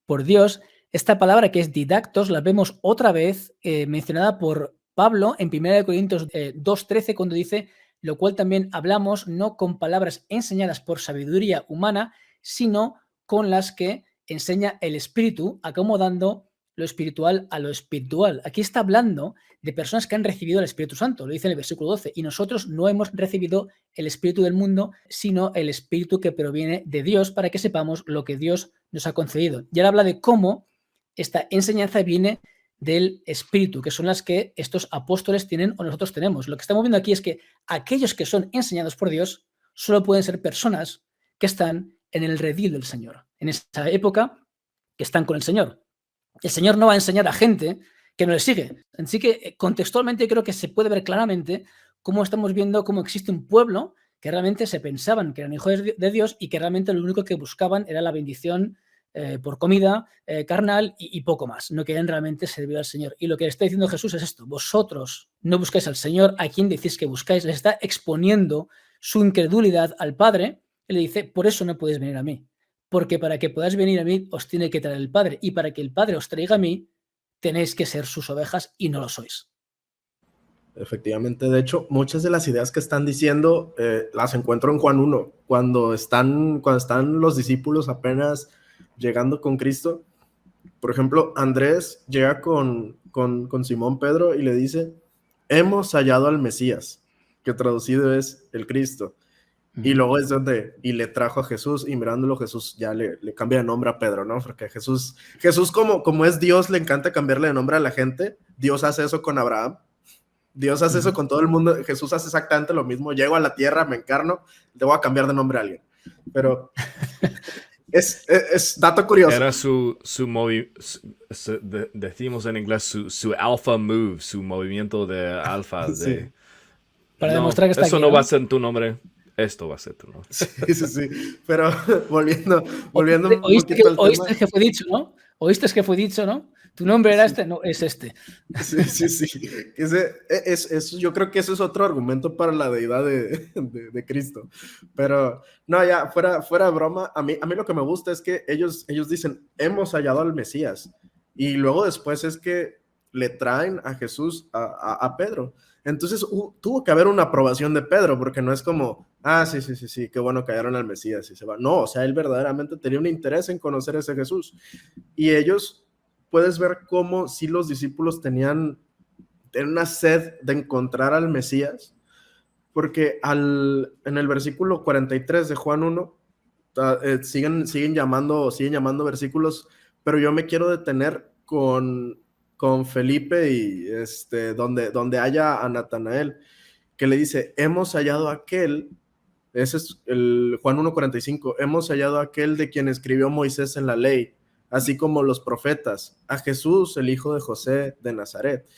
por Dios, esta palabra que es didactos la vemos otra vez mencionada por Pablo en 1 Corintios 2:13 cuando dice, lo cual también hablamos no con palabras enseñadas por sabiduría humana, sino con las que enseña el Espíritu, acomodando lo espiritual a lo espiritual. Aquí está hablando de personas que han recibido el Espíritu Santo, lo dice en el versículo 12, y nosotros no hemos recibido el Espíritu del mundo, sino el Espíritu que proviene de Dios para que sepamos lo que Dios nos ha concedido. Y ahora habla de cómo esta enseñanza viene del Espíritu, que son las que estos apóstoles tienen o nosotros tenemos. Lo que estamos viendo aquí es que aquellos que son enseñados por Dios solo pueden ser personas que están en el redil del Señor, en esa época que están con el Señor. El Señor no va a enseñar a gente que no le sigue. Así que contextualmente creo que se puede ver claramente cómo estamos viendo cómo existe un pueblo que realmente se pensaban que eran hijos de Dios y que realmente lo único que buscaban era la bendición por comida carnal y poco más. No querían realmente servir al Señor. Y lo que le está diciendo Jesús es esto. Vosotros no buscáis al Señor a quien decís que buscáis. Les está exponiendo su incredulidad al Padre y le dice, por eso no podéis venir a mí. Porque para que podáis venir a mí os tiene que traer el Padre. Y para que el Padre os traiga a mí, tenéis que ser sus ovejas y no lo sois. Efectivamente, de hecho, muchas de las ideas que están diciendo las encuentro en Juan 1, cuando están los discípulos apenas llegando con Cristo. Por ejemplo, Andrés llega con Simón Pedro y le dice, hemos hallado al Mesías, que traducido es el Cristo. Y luego es donde, y le trajo a Jesús, y mirándolo Jesús ya le cambia de nombre a Pedro, ¿no? Porque Jesús como es Dios, le encanta cambiarle de nombre a la gente. Dios hace eso con Abraham, Dios hace eso con todo el mundo. Jesús hace exactamente lo mismo. Llego a la tierra, me encarno, le voy a cambiar de nombre a alguien. Pero es dato curioso. Era decimos en inglés, su alpha move, su movimiento de alfa. Sí. Para demostrar que está eso aquí, no va a ser tu nombre. Esto va a ser tu nombre. Sí. Pero volviendo ¿Oíste que fue dicho, no? ¿Oíste que fue dicho, no? ¿Tu nombre era este? No, es este. Sí. Yo creo que ese es otro argumento para la deidad de Cristo. Pero, no, ya, fuera de broma, a mí lo que me gusta es que ellos dicen, hemos hallado al Mesías. Y luego después es que le traen a Jesús a Pedro. Entonces tuvo que haber una aprobación de Pedro, porque no es como, sí, qué bueno que hallaron al Mesías y se va. No, o sea, él verdaderamente tenía un interés en conocer a ese Jesús. Y ellos, puedes ver cómo sí los discípulos tenían una sed de encontrar al Mesías, porque en el versículo 43 de Juan 1, siguen llamando versículos, pero yo me quiero detener con Felipe y donde haya a Natanael, que le dice, hemos hallado aquel, ese es el Juan 1:45, hemos hallado aquel de quien escribió Moisés en la ley, así como los profetas, a Jesús, el hijo de José de Nazaret.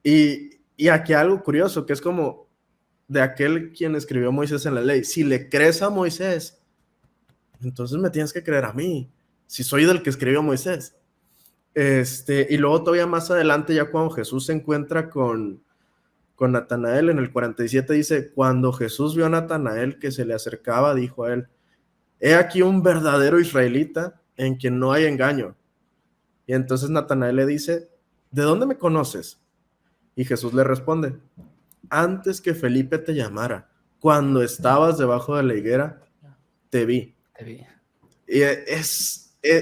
Y aquí algo curioso, que es como de aquel quien escribió Moisés en la ley. Si le crees a Moisés, entonces me tienes que creer a mí, si soy del que escribió Moisés. Y luego todavía más adelante, ya cuando Jesús se encuentra con Natanael en el 47, dice, cuando Jesús vio a Natanael que se le acercaba, dijo a él, he aquí un verdadero israelita en quien no hay engaño. Y entonces Natanael le dice, ¿de dónde me conoces? Y Jesús le responde, antes que Felipe te llamara, cuando estabas debajo de la higuera, te vi. Te vi. Y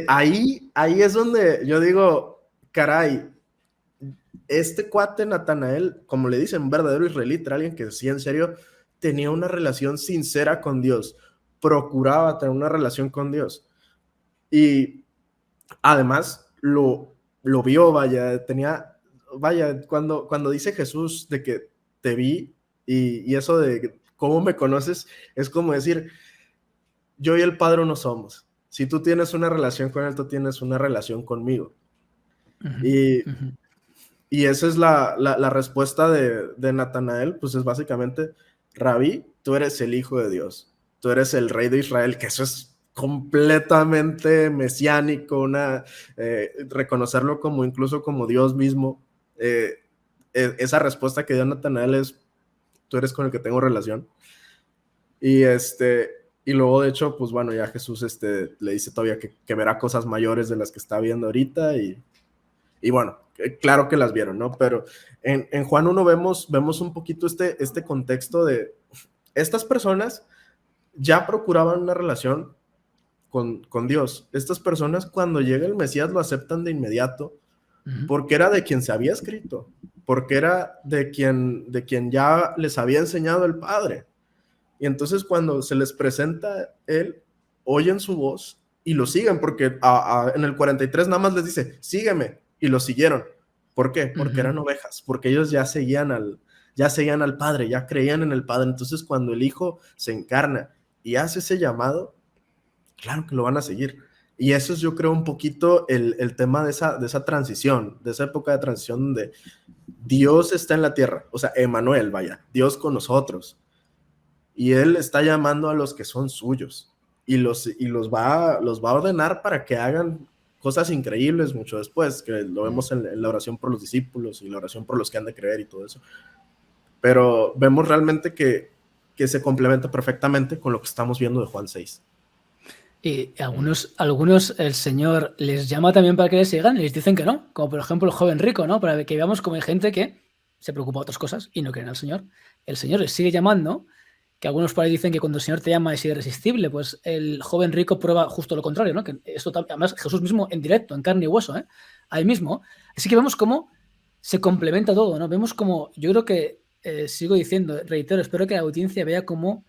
ahí es donde yo digo, caray, este cuate Natanael, como le dicen, un verdadero israelita, alguien que sí, en serio, tenía una relación sincera con Dios, procuraba tener una relación con Dios. Y además lo vio, vaya, cuando dice Jesús de que te vi, y eso de cómo me conoces, es como decir, yo y el Padre no somos. Si tú tienes una relación con él, tú tienes una relación conmigo. Y esa es la respuesta de Natanael, pues es básicamente, Rabí, tú eres el Hijo de Dios, tú eres el Rey de Israel, que eso es completamente mesiánico, reconocerlo como incluso como Dios mismo. Esa respuesta que dio Natanael es, tú eres con el que tengo relación. Y luego, de hecho, pues bueno, ya Jesús le dice todavía que verá cosas mayores de las que está viendo ahorita, y bueno, claro que las vieron, ¿no? Pero en Juan 1 vemos un poquito este contexto de estas personas ya procuraban una relación con Dios. Estas personas, cuando llega el Mesías, lo aceptan de inmediato, porque era de quien se había escrito, porque era de quien ya les había enseñado el Padre. Y entonces cuando se les presenta él, oyen su voz y lo siguen, porque en el 43 nada más les dice, sígueme, y lo siguieron. ¿Por qué? Porque eran ovejas, porque ellos ya seguían al Padre, ya creían en el Padre. Entonces cuando el Hijo se encarna y hace ese llamado, claro que lo van a seguir. Y eso es, yo creo, un poquito el tema de esa transición, de esa época de transición donde Dios está en la tierra, o sea, Emmanuel, vaya, Dios con nosotros. Y él está llamando a los que son suyos y los va a ordenar para que hagan cosas increíbles mucho después, que lo vemos en la oración por los discípulos y la oración por los que han de creer y todo eso. Pero vemos realmente que se complementa perfectamente con lo que estamos viendo de Juan 6. Y algunos el Señor les llama también para que les sigan y les dicen que no, como por ejemplo el joven rico, ¿no? Para que veamos cómo hay gente que se preocupa de otras cosas y no creen al Señor. El Señor les sigue llamando, que algunos por ahí dicen que cuando el Señor te llama es irresistible, pues el joven rico prueba justo lo contrario, ¿no? Que esto además Jesús mismo en directo, en carne y hueso, ¿eh? Ahí mismo. Así que vemos cómo se complementa todo, ¿no? Vemos cómo, yo creo que, sigo diciendo, reitero, espero que la audiencia vea cómo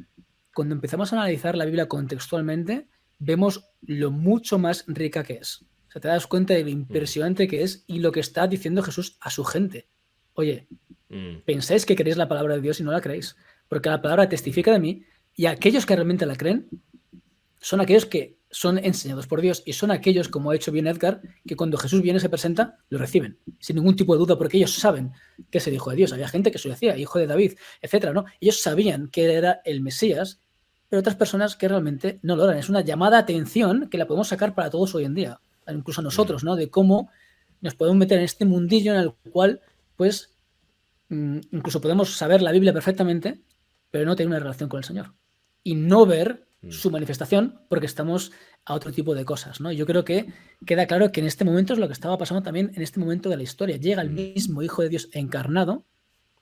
cuando empezamos a analizar la Biblia contextualmente, vemos lo mucho más rica que es. O sea, te das cuenta de lo impresionante que es y lo que está diciendo Jesús a su gente. Oye, pensáis que queréis la palabra de Dios y no la creéis, porque la palabra testifica de mí, y aquellos que realmente la creen son aquellos que son enseñados por Dios, y son aquellos, como ha hecho bien Edgar, que cuando Jesús viene y se presenta, lo reciben, sin ningún tipo de duda, porque ellos saben que es el Hijo de Dios. Había gente que se lo decía, Hijo de David, etcétera, ¿no? Ellos sabían que era el Mesías, pero otras personas que realmente no lo eran. Es una llamada a atención que la podemos sacar para todos hoy en día, incluso a nosotros, ¿no? De cómo nos podemos meter en este mundillo en el cual, pues, incluso podemos saber la Biblia perfectamente, pero no tener una relación con el Señor. Y no ver su manifestación porque estamos a otro tipo de cosas, ¿no? Yo creo que queda claro que en este momento es lo que estaba pasando también en este momento de la historia. Llega el mismo Hijo de Dios encarnado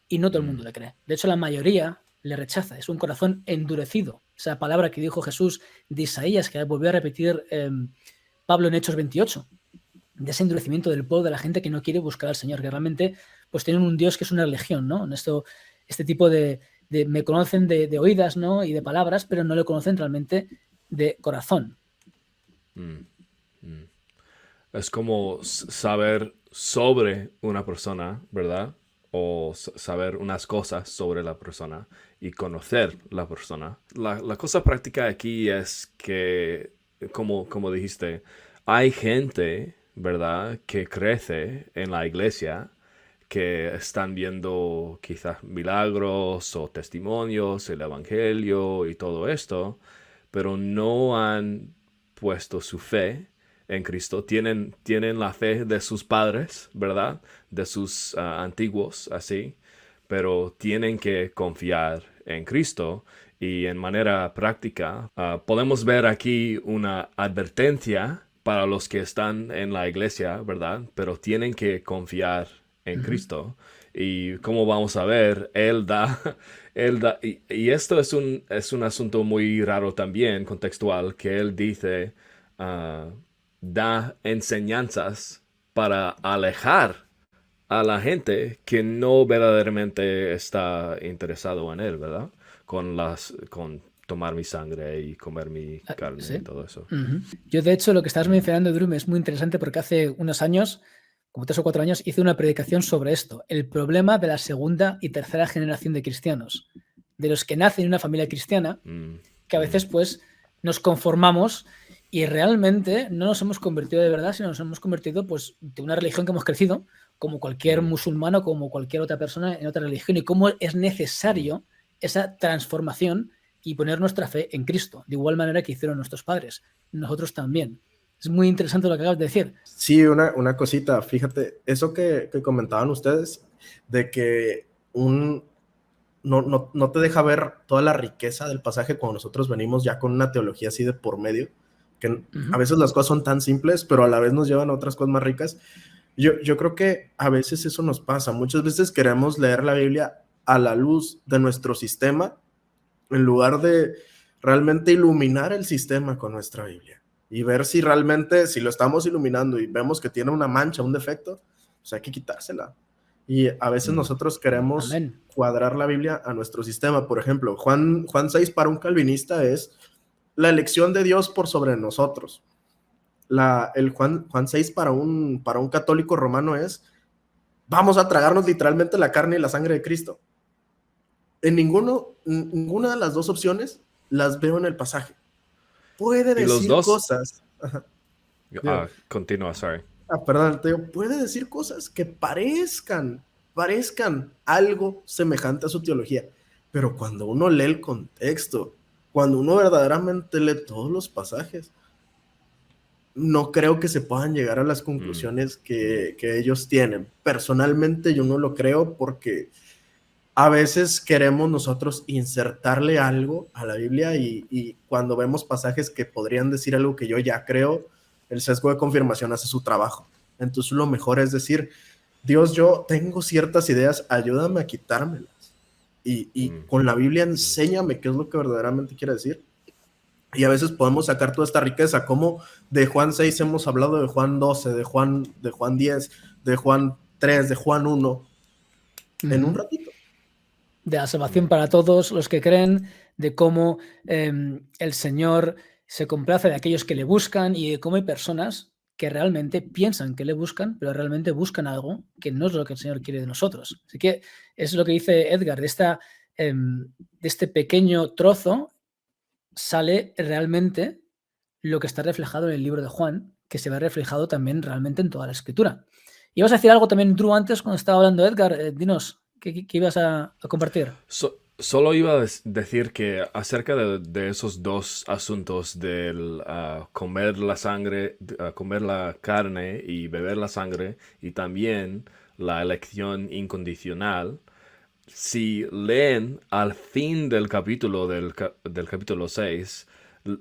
y no todo el mundo le cree. De hecho, la mayoría le rechaza. Es un corazón endurecido. Esa palabra que dijo Jesús de Isaías, que volvió a repetir Pablo en Hechos 28, de ese endurecimiento del pueblo, de la gente que no quiere buscar al Señor, que realmente pues tienen un Dios que es una religión, ¿no? Este tipo de me conocen de oídas, ¿no? Y de palabras, pero no le conocen realmente de corazón. Es como saber sobre una persona, ¿verdad? O saber unas cosas sobre la persona y conocer la persona. La cosa práctica aquí es que, como dijiste, hay gente, ¿verdad?, que crece en la iglesia, que están viendo quizás milagros o testimonios, el evangelio y todo esto, pero no han puesto su fe en Cristo. Tienen la fe de sus padres, ¿verdad? De sus antiguos, así, pero tienen que confiar en Cristo. Y en manera práctica, podemos ver aquí una advertencia para los que están en la iglesia, ¿verdad? Pero tienen que confiar en Cristo. Y como vamos a ver, Él da, y esto es un asunto muy raro también, contextual, que Él dice, da enseñanzas para alejar a la gente que no verdaderamente está interesado en Él, ¿verdad? Con tomar mi sangre y comer mi carne ¿Sí? y todo eso. Yo, de hecho, lo que estás mencionando, Drew, es muy interesante porque hace unos años, como 3 o 4 años, hice una predicación sobre esto, el problema de la segunda y tercera generación de cristianos, de los que nacen en una familia cristiana, que a veces pues nos conformamos y realmente no nos hemos convertido de verdad, sino nos hemos convertido pues de una religión que hemos crecido, como cualquier musulmán o como cualquier otra persona en otra religión, y cómo es necesario esa transformación y poner nuestra fe en Cristo, de igual manera que hicieron nuestros padres, nosotros también. Es muy interesante lo que acabas de decir. Sí, una cosita, fíjate, eso que comentaban ustedes, de que no te deja ver toda la riqueza del pasaje cuando nosotros venimos ya con una teología así de por medio, que a veces las cosas son tan simples, pero a la vez nos llevan a otras cosas más ricas. Yo creo que a veces eso nos pasa, muchas veces queremos leer la Biblia a la luz de nuestro sistema, en lugar de realmente iluminar el sistema con nuestra Biblia y ver si realmente, si lo estamos iluminando y vemos que tiene una mancha, un defecto, pues hay que quitársela. Y a veces nosotros queremos cuadrar la Biblia a nuestro sistema. Por ejemplo, Juan 6 para un calvinista es la elección de Dios por sobre nosotros. El Juan 6 para un católico romano es vamos a tragarnos literalmente la carne y la sangre de Cristo. En ninguna de las dos opciones las veo en el pasaje. Puede decir cosas. Continúa, sorry. Perdón, te digo, puede decir cosas que parezcan algo semejante a su teología, pero cuando uno lee el contexto, cuando uno verdaderamente lee todos los pasajes, no creo que se puedan llegar a las conclusiones que ellos tienen. Personalmente yo no lo creo porque a veces queremos nosotros insertarle algo a la Biblia y cuando vemos pasajes que podrían decir algo que yo ya creo, el sesgo de confirmación hace su trabajo. Entonces lo mejor es decir, Dios, yo tengo ciertas ideas, ayúdame a quitármelas. Y con la Biblia enséñame qué es lo que verdaderamente quiere decir. Y a veces podemos sacar toda esta riqueza, como de Juan 6 hemos hablado, de Juan 12, de Juan 10, de Juan 3, de Juan 1, en un ratito. De la salvación para todos los que creen, de cómo el Señor se complace de aquellos que le buscan y de cómo hay personas que realmente piensan que le buscan, pero realmente buscan algo que no es lo que el Señor quiere de nosotros. Así que es lo que dice Edgar, de este pequeño trozo sale realmente lo que está reflejado en el libro de Juan, que se ve reflejado también realmente en toda la Escritura. Y vas a decir algo también, Drew, antes cuando estaba hablando Edgar, dinos, ¿qué ibas a compartir? Solo iba a decir que acerca de esos dos asuntos del comer la sangre, comer la carne y beber la sangre, y también la elección incondicional, si leen al fin del capítulo del capítulo 6,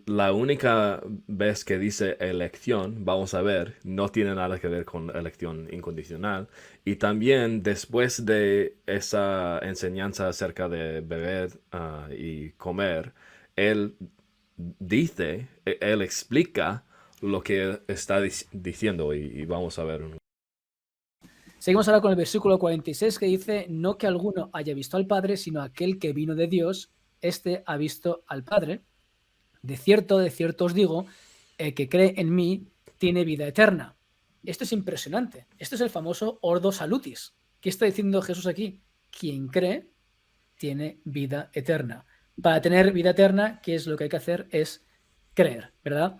la única vez que dice elección, vamos a ver, no tiene nada que ver con elección incondicional. Y también después de esa enseñanza acerca de beber y comer, él explica lo que está diciendo y vamos a ver. Seguimos ahora con el versículo 46 que dice, no que alguno haya visto al Padre, sino aquel que vino de Dios, este ha visto al Padre. De cierto os digo, el que cree en mí tiene vida eterna. Esto es impresionante. Esto es el famoso Ordo Salutis. ¿Qué está diciendo Jesús aquí? Quien cree tiene vida eterna. Para tener vida eterna, ¿qué es lo que hay que hacer? Es creer, ¿verdad?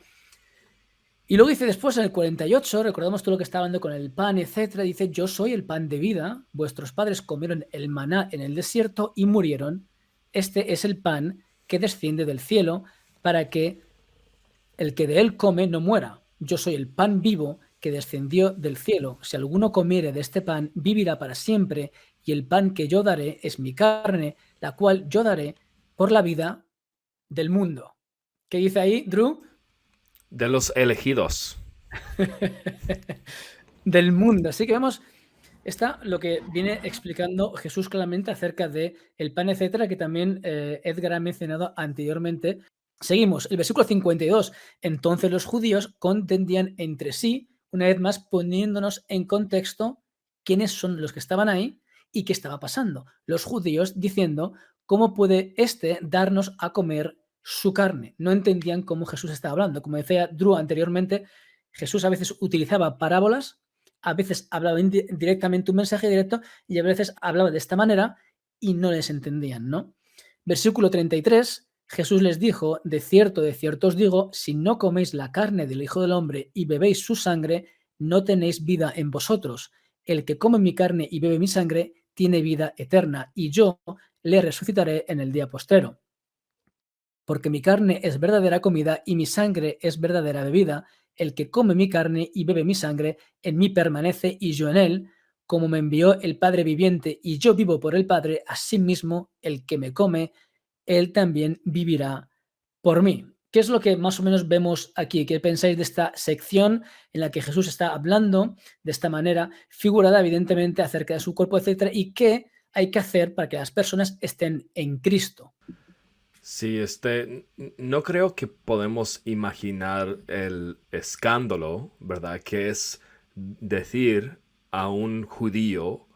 Y luego dice después en el 48, recordamos todo lo que está hablando con el pan, etcétera, dice, yo soy el pan de vida, vuestros padres comieron el maná en el desierto y murieron. Este es el pan que desciende del cielo para que el que de él come no muera. Yo soy el pan vivo que descendió del cielo. Si alguno comiere de este pan, vivirá para siempre, y el pan que yo daré es mi carne, la cual yo daré por la vida del mundo. ¿Qué dice ahí, Drew? De los elegidos. Del mundo. Así que vemos, está lo que viene explicando Jesús claramente acerca de el pan, etcétera, que también Edgar ha mencionado anteriormente. Seguimos, el versículo 52. Entonces los judíos contendían entre sí, una vez más poniéndonos en contexto quiénes son los que estaban ahí y qué estaba pasando. Los judíos diciendo, ¿cómo puede este darnos a comer su carne? No entendían cómo Jesús estaba hablando. Como decía Drew anteriormente, Jesús a veces utilizaba parábolas, a veces hablaba directamente un mensaje directo y a veces hablaba de esta manera y no les entendían, ¿no? Versículo 33, Jesús les dijo, de cierto os digo, si no coméis la carne del Hijo del Hombre y bebéis su sangre, no tenéis vida en vosotros. El que come mi carne y bebe mi sangre tiene vida eterna, y yo le resucitaré en el día postrero. Porque mi carne es verdadera comida y mi sangre es verdadera bebida. El que come mi carne y bebe mi sangre, en mí permanece y yo en él, como me envió el Padre viviente y yo vivo por el Padre, asimismo el que me come, él también vivirá por mí. ¿Qué es lo que más o menos vemos aquí? ¿Qué pensáis de esta sección en la que Jesús está hablando de esta manera, figurada evidentemente acerca de su cuerpo, etcétera, y qué hay que hacer para que las personas estén en Cristo? Sí, no creo que podemos imaginar el escándalo, ¿verdad? Que es decir a un judío,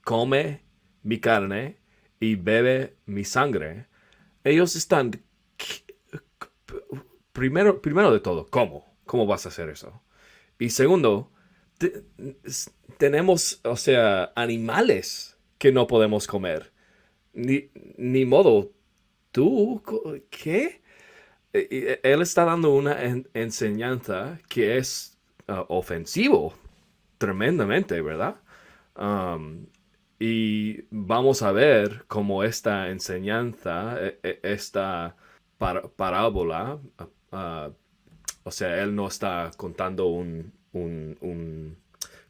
come mi carne y bebe mi sangre. Ellos están... Primero de todo, ¿cómo? ¿Cómo vas a hacer eso? Y segundo, tenemos, o sea, animales que no podemos comer. Ni modo. ¿Tú? ¿Qué? Él está dando una enseñanza que es ofensivo tremendamente, ¿verdad? Y vamos a ver cómo esta enseñanza, esta parábola, o sea, él no está contando un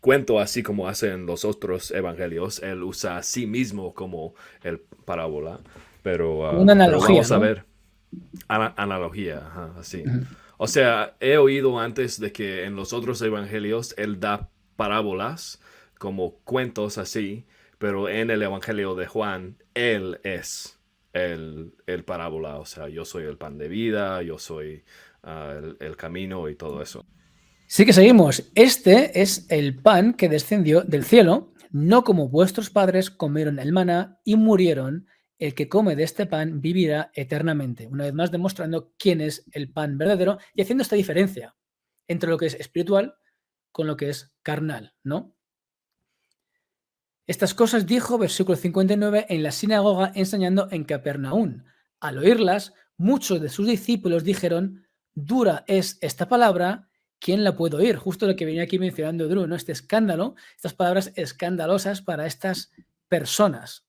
cuento así como hacen los otros evangelios. Él usa a sí mismo como el parábola. Pero una analogía, pero vamos a ¿no? ver. Analogía, ajá, así. O sea, he oído antes de que en los otros evangelios él da parábolas como cuentos así, pero en el evangelio de Juan, él es el parábola. O sea, yo soy el pan de vida, yo soy el camino y todo eso. Sí que seguimos. Este es el pan que descendió del cielo, no como vuestros padres comieron el maná y murieron. El que come de este pan vivirá eternamente. Una vez más demostrando quién es el pan verdadero y haciendo esta diferencia entre lo que es espiritual con lo que es carnal, ¿no? Estas cosas dijo, versículo 59, en la sinagoga enseñando en Capernaum. Al oírlas, muchos de sus discípulos dijeron, dura es esta palabra, ¿quién la puede oír? Justo lo que venía aquí mencionando Drew, ¿no? Este escándalo, estas palabras escandalosas para estas personas,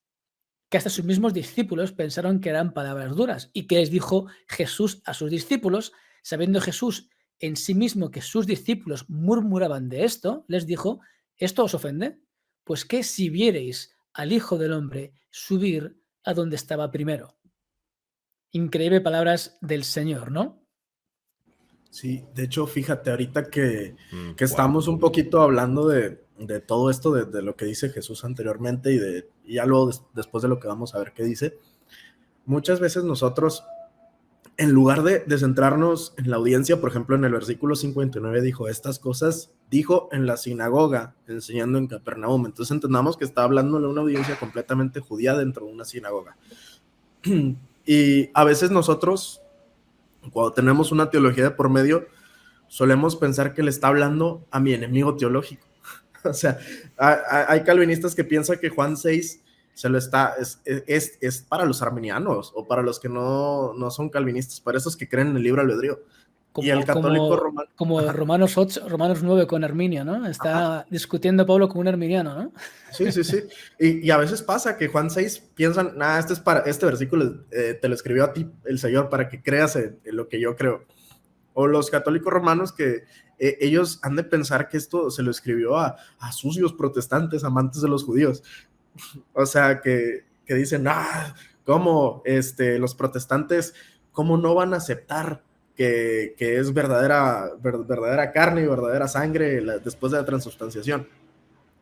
que hasta sus mismos discípulos pensaron que eran palabras duras. ¿Y qué les dijo Jesús a sus discípulos? Sabiendo Jesús en sí mismo que sus discípulos murmuraban de esto, les dijo, ¿esto os ofende? Pues que si viereis al Hijo del Hombre subir a donde estaba primero. Increíble palabras del Señor, ¿no? Sí, de hecho, fíjate, ahorita que Wow. estamos un poquito hablando de todo esto, de lo que dice Jesús anteriormente y ya luego después de lo que vamos a ver qué dice, muchas veces nosotros, en lugar de centrarnos en la audiencia, por ejemplo, en el versículo 59 dijo, estas cosas dijo en la sinagoga, enseñando en Capernaum. Entonces entendamos que está hablando de una audiencia completamente judía dentro de una sinagoga. Y a veces nosotros, cuando tenemos una teología de por medio, solemos pensar que le está hablando a mi enemigo teológico. O sea, hay calvinistas que piensan que Juan 6 es para los arminianos o para los que no son calvinistas, para esos que creen en el libre albedrío. Y el católico romano. Como Romanos 8, Romanos 9 con Arminio, ¿no? Está discutiendo Pablo con un arminiano, ¿no? Sí, sí, sí. Y a veces pasa que Juan 6 piensan, este versículo te lo escribió a ti el Señor para que creas en lo que yo creo. O los católicos romanos que ellos han de pensar que esto se lo escribió a sucios protestantes, amantes de los judíos. O sea, que dicen, ¿cómo los protestantes, cómo no van a aceptar que es verdadera carne y verdadera sangre después de la transubstanciación?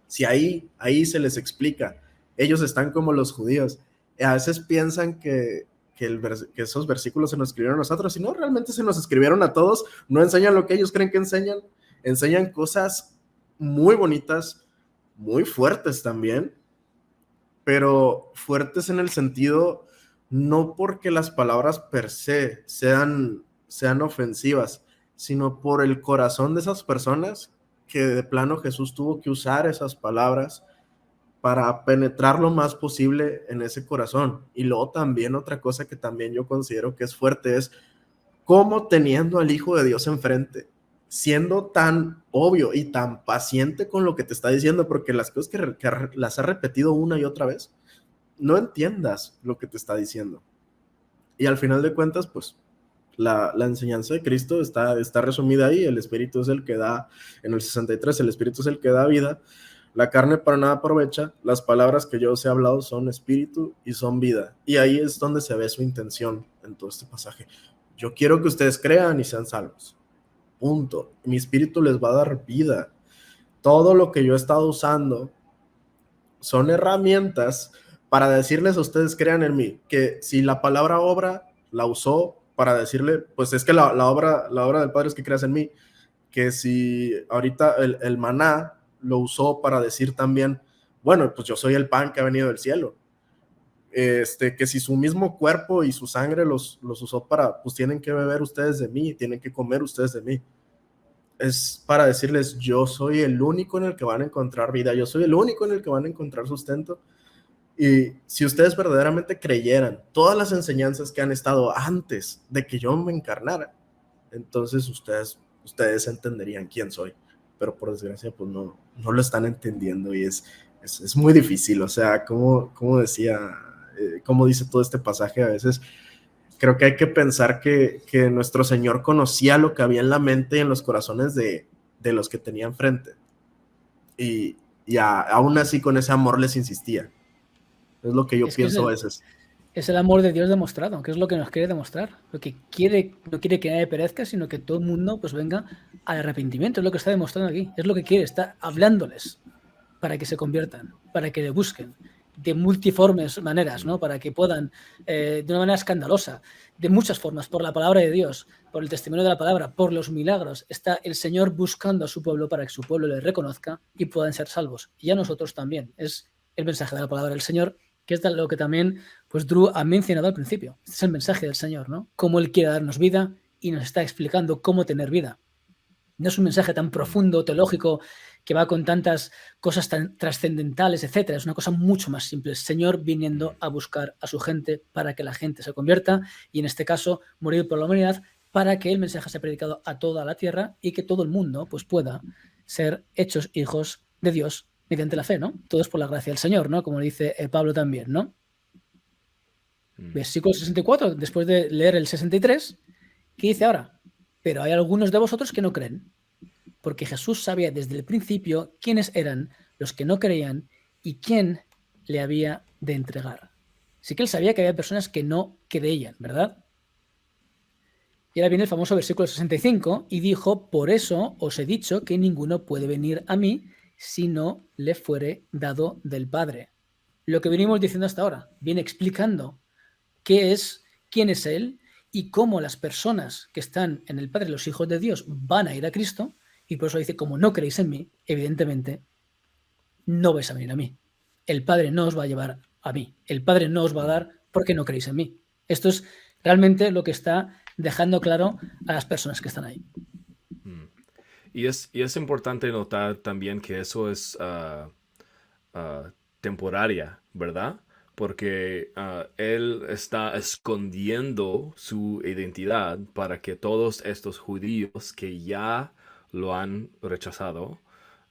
Si ahí se les explica, ellos están como los judíos. A veces piensan que esos versículos se nos escribieron a nosotros, y no, realmente se nos escribieron a todos. No enseñan lo que ellos creen que enseñan cosas muy bonitas, muy fuertes también, pero fuertes en el sentido, no porque las palabras per se sean ofensivas, sino por el corazón de esas personas, que de plano Jesús tuvo que usar esas palabras para penetrar lo más posible en ese corazón. Y luego también otra cosa que también yo considero que es fuerte es cómo, teniendo al Hijo de Dios enfrente, siendo tan obvio y tan paciente con lo que te está diciendo, porque las cosas que las ha repetido una y otra vez, no entiendas lo que te está diciendo. Y al final de cuentas, pues la enseñanza de Cristo está resumida ahí. El Espíritu es el que da, en el 63, el Espíritu es el que da vida. La carne para nada aprovecha. Las palabras que yo os he hablado son espíritu y son vida. Y ahí es donde se ve su intención en todo este pasaje. Yo quiero que ustedes crean y sean salvos. Punto. Mi espíritu les va a dar vida. Todo lo que yo he estado usando son herramientas para decirles a ustedes, crean en mí. Que si la palabra obra la usó para decirle, pues es que la obra del Padre es que creas en mí. Que si ahorita el maná lo usó para decir también, bueno, pues yo soy el pan que ha venido del cielo. Que si su mismo cuerpo y su sangre los usó para, pues tienen que beber ustedes de mí, tienen que comer ustedes de mí. Es para decirles, yo soy el único en el que van a encontrar vida, yo soy el único en el que van a encontrar sustento. Y si ustedes verdaderamente creyeran todas las enseñanzas que han estado antes de que yo me encarnara, entonces ustedes entenderían quién soy. Pero por desgracia, pues no lo están entendiendo, y es muy difícil. O sea, como dice todo este pasaje, a veces creo que hay que pensar que nuestro Señor conocía lo que había en la mente y en los corazones de los que tenía enfrente. Y aún así con ese amor les insistía. Es lo que yo pienso a veces. Es el amor de Dios demostrado, que es lo que nos quiere demostrar. Lo que quiere, no quiere que nadie perezca, sino que todo el mundo pues venga al arrepentimiento. Es lo que está demostrando aquí. Es lo que quiere, está hablándoles para que se conviertan, para que le busquen de multiformes maneras, ¿no? Para que puedan, de una manera escandalosa, de muchas formas, por la palabra de Dios, por el testimonio de la palabra, por los milagros, está el Señor buscando a su pueblo para que su pueblo le reconozca y puedan ser salvos. Y a nosotros también. Es el mensaje de la palabra del Señor, que es lo que también pues Drew ha mencionado al principio. Este es el mensaje del Señor, ¿no? Cómo Él quiere darnos vida y nos está explicando cómo tener vida. No es un mensaje tan profundo, teológico, que va con tantas cosas tan trascendentales, etc. Es una cosa mucho más simple. El Señor viniendo a buscar a su gente para que la gente se convierta, y en este caso morir por la humanidad, para que el mensaje sea predicado a toda la tierra y que todo el mundo pues pueda ser hechos hijos de Dios mediante la fe, ¿no? Todo es por la gracia del Señor, ¿no? Como dice Pablo también, ¿no? Versículo 64, después de leer el 63, ¿qué dice ahora? Pero hay algunos de vosotros que no creen, porque Jesús sabía desde el principio quiénes eran los que no creían y quién le había de entregar. Sí que él sabía que había personas que no creían, ¿verdad? Y ahora viene el famoso versículo 65, y dijo, por eso os he dicho que ninguno puede venir a mí si no le fuere dado del Padre. Lo que venimos diciendo hasta ahora, viene explicando quién es Él y cómo las personas que están en el Padre, los hijos de Dios, van a ir a Cristo, y por eso dice, como no creéis en mí, evidentemente, no vais a venir a mí. El Padre no os va a llevar a mí. El Padre no os va a dar porque no creéis en mí. Esto es realmente lo que está dejando claro a las personas que están ahí. Y es importante notar también que eso es temporaria, ¿verdad? porque él está escondiendo su identidad para que todos estos judíos que ya lo han rechazado,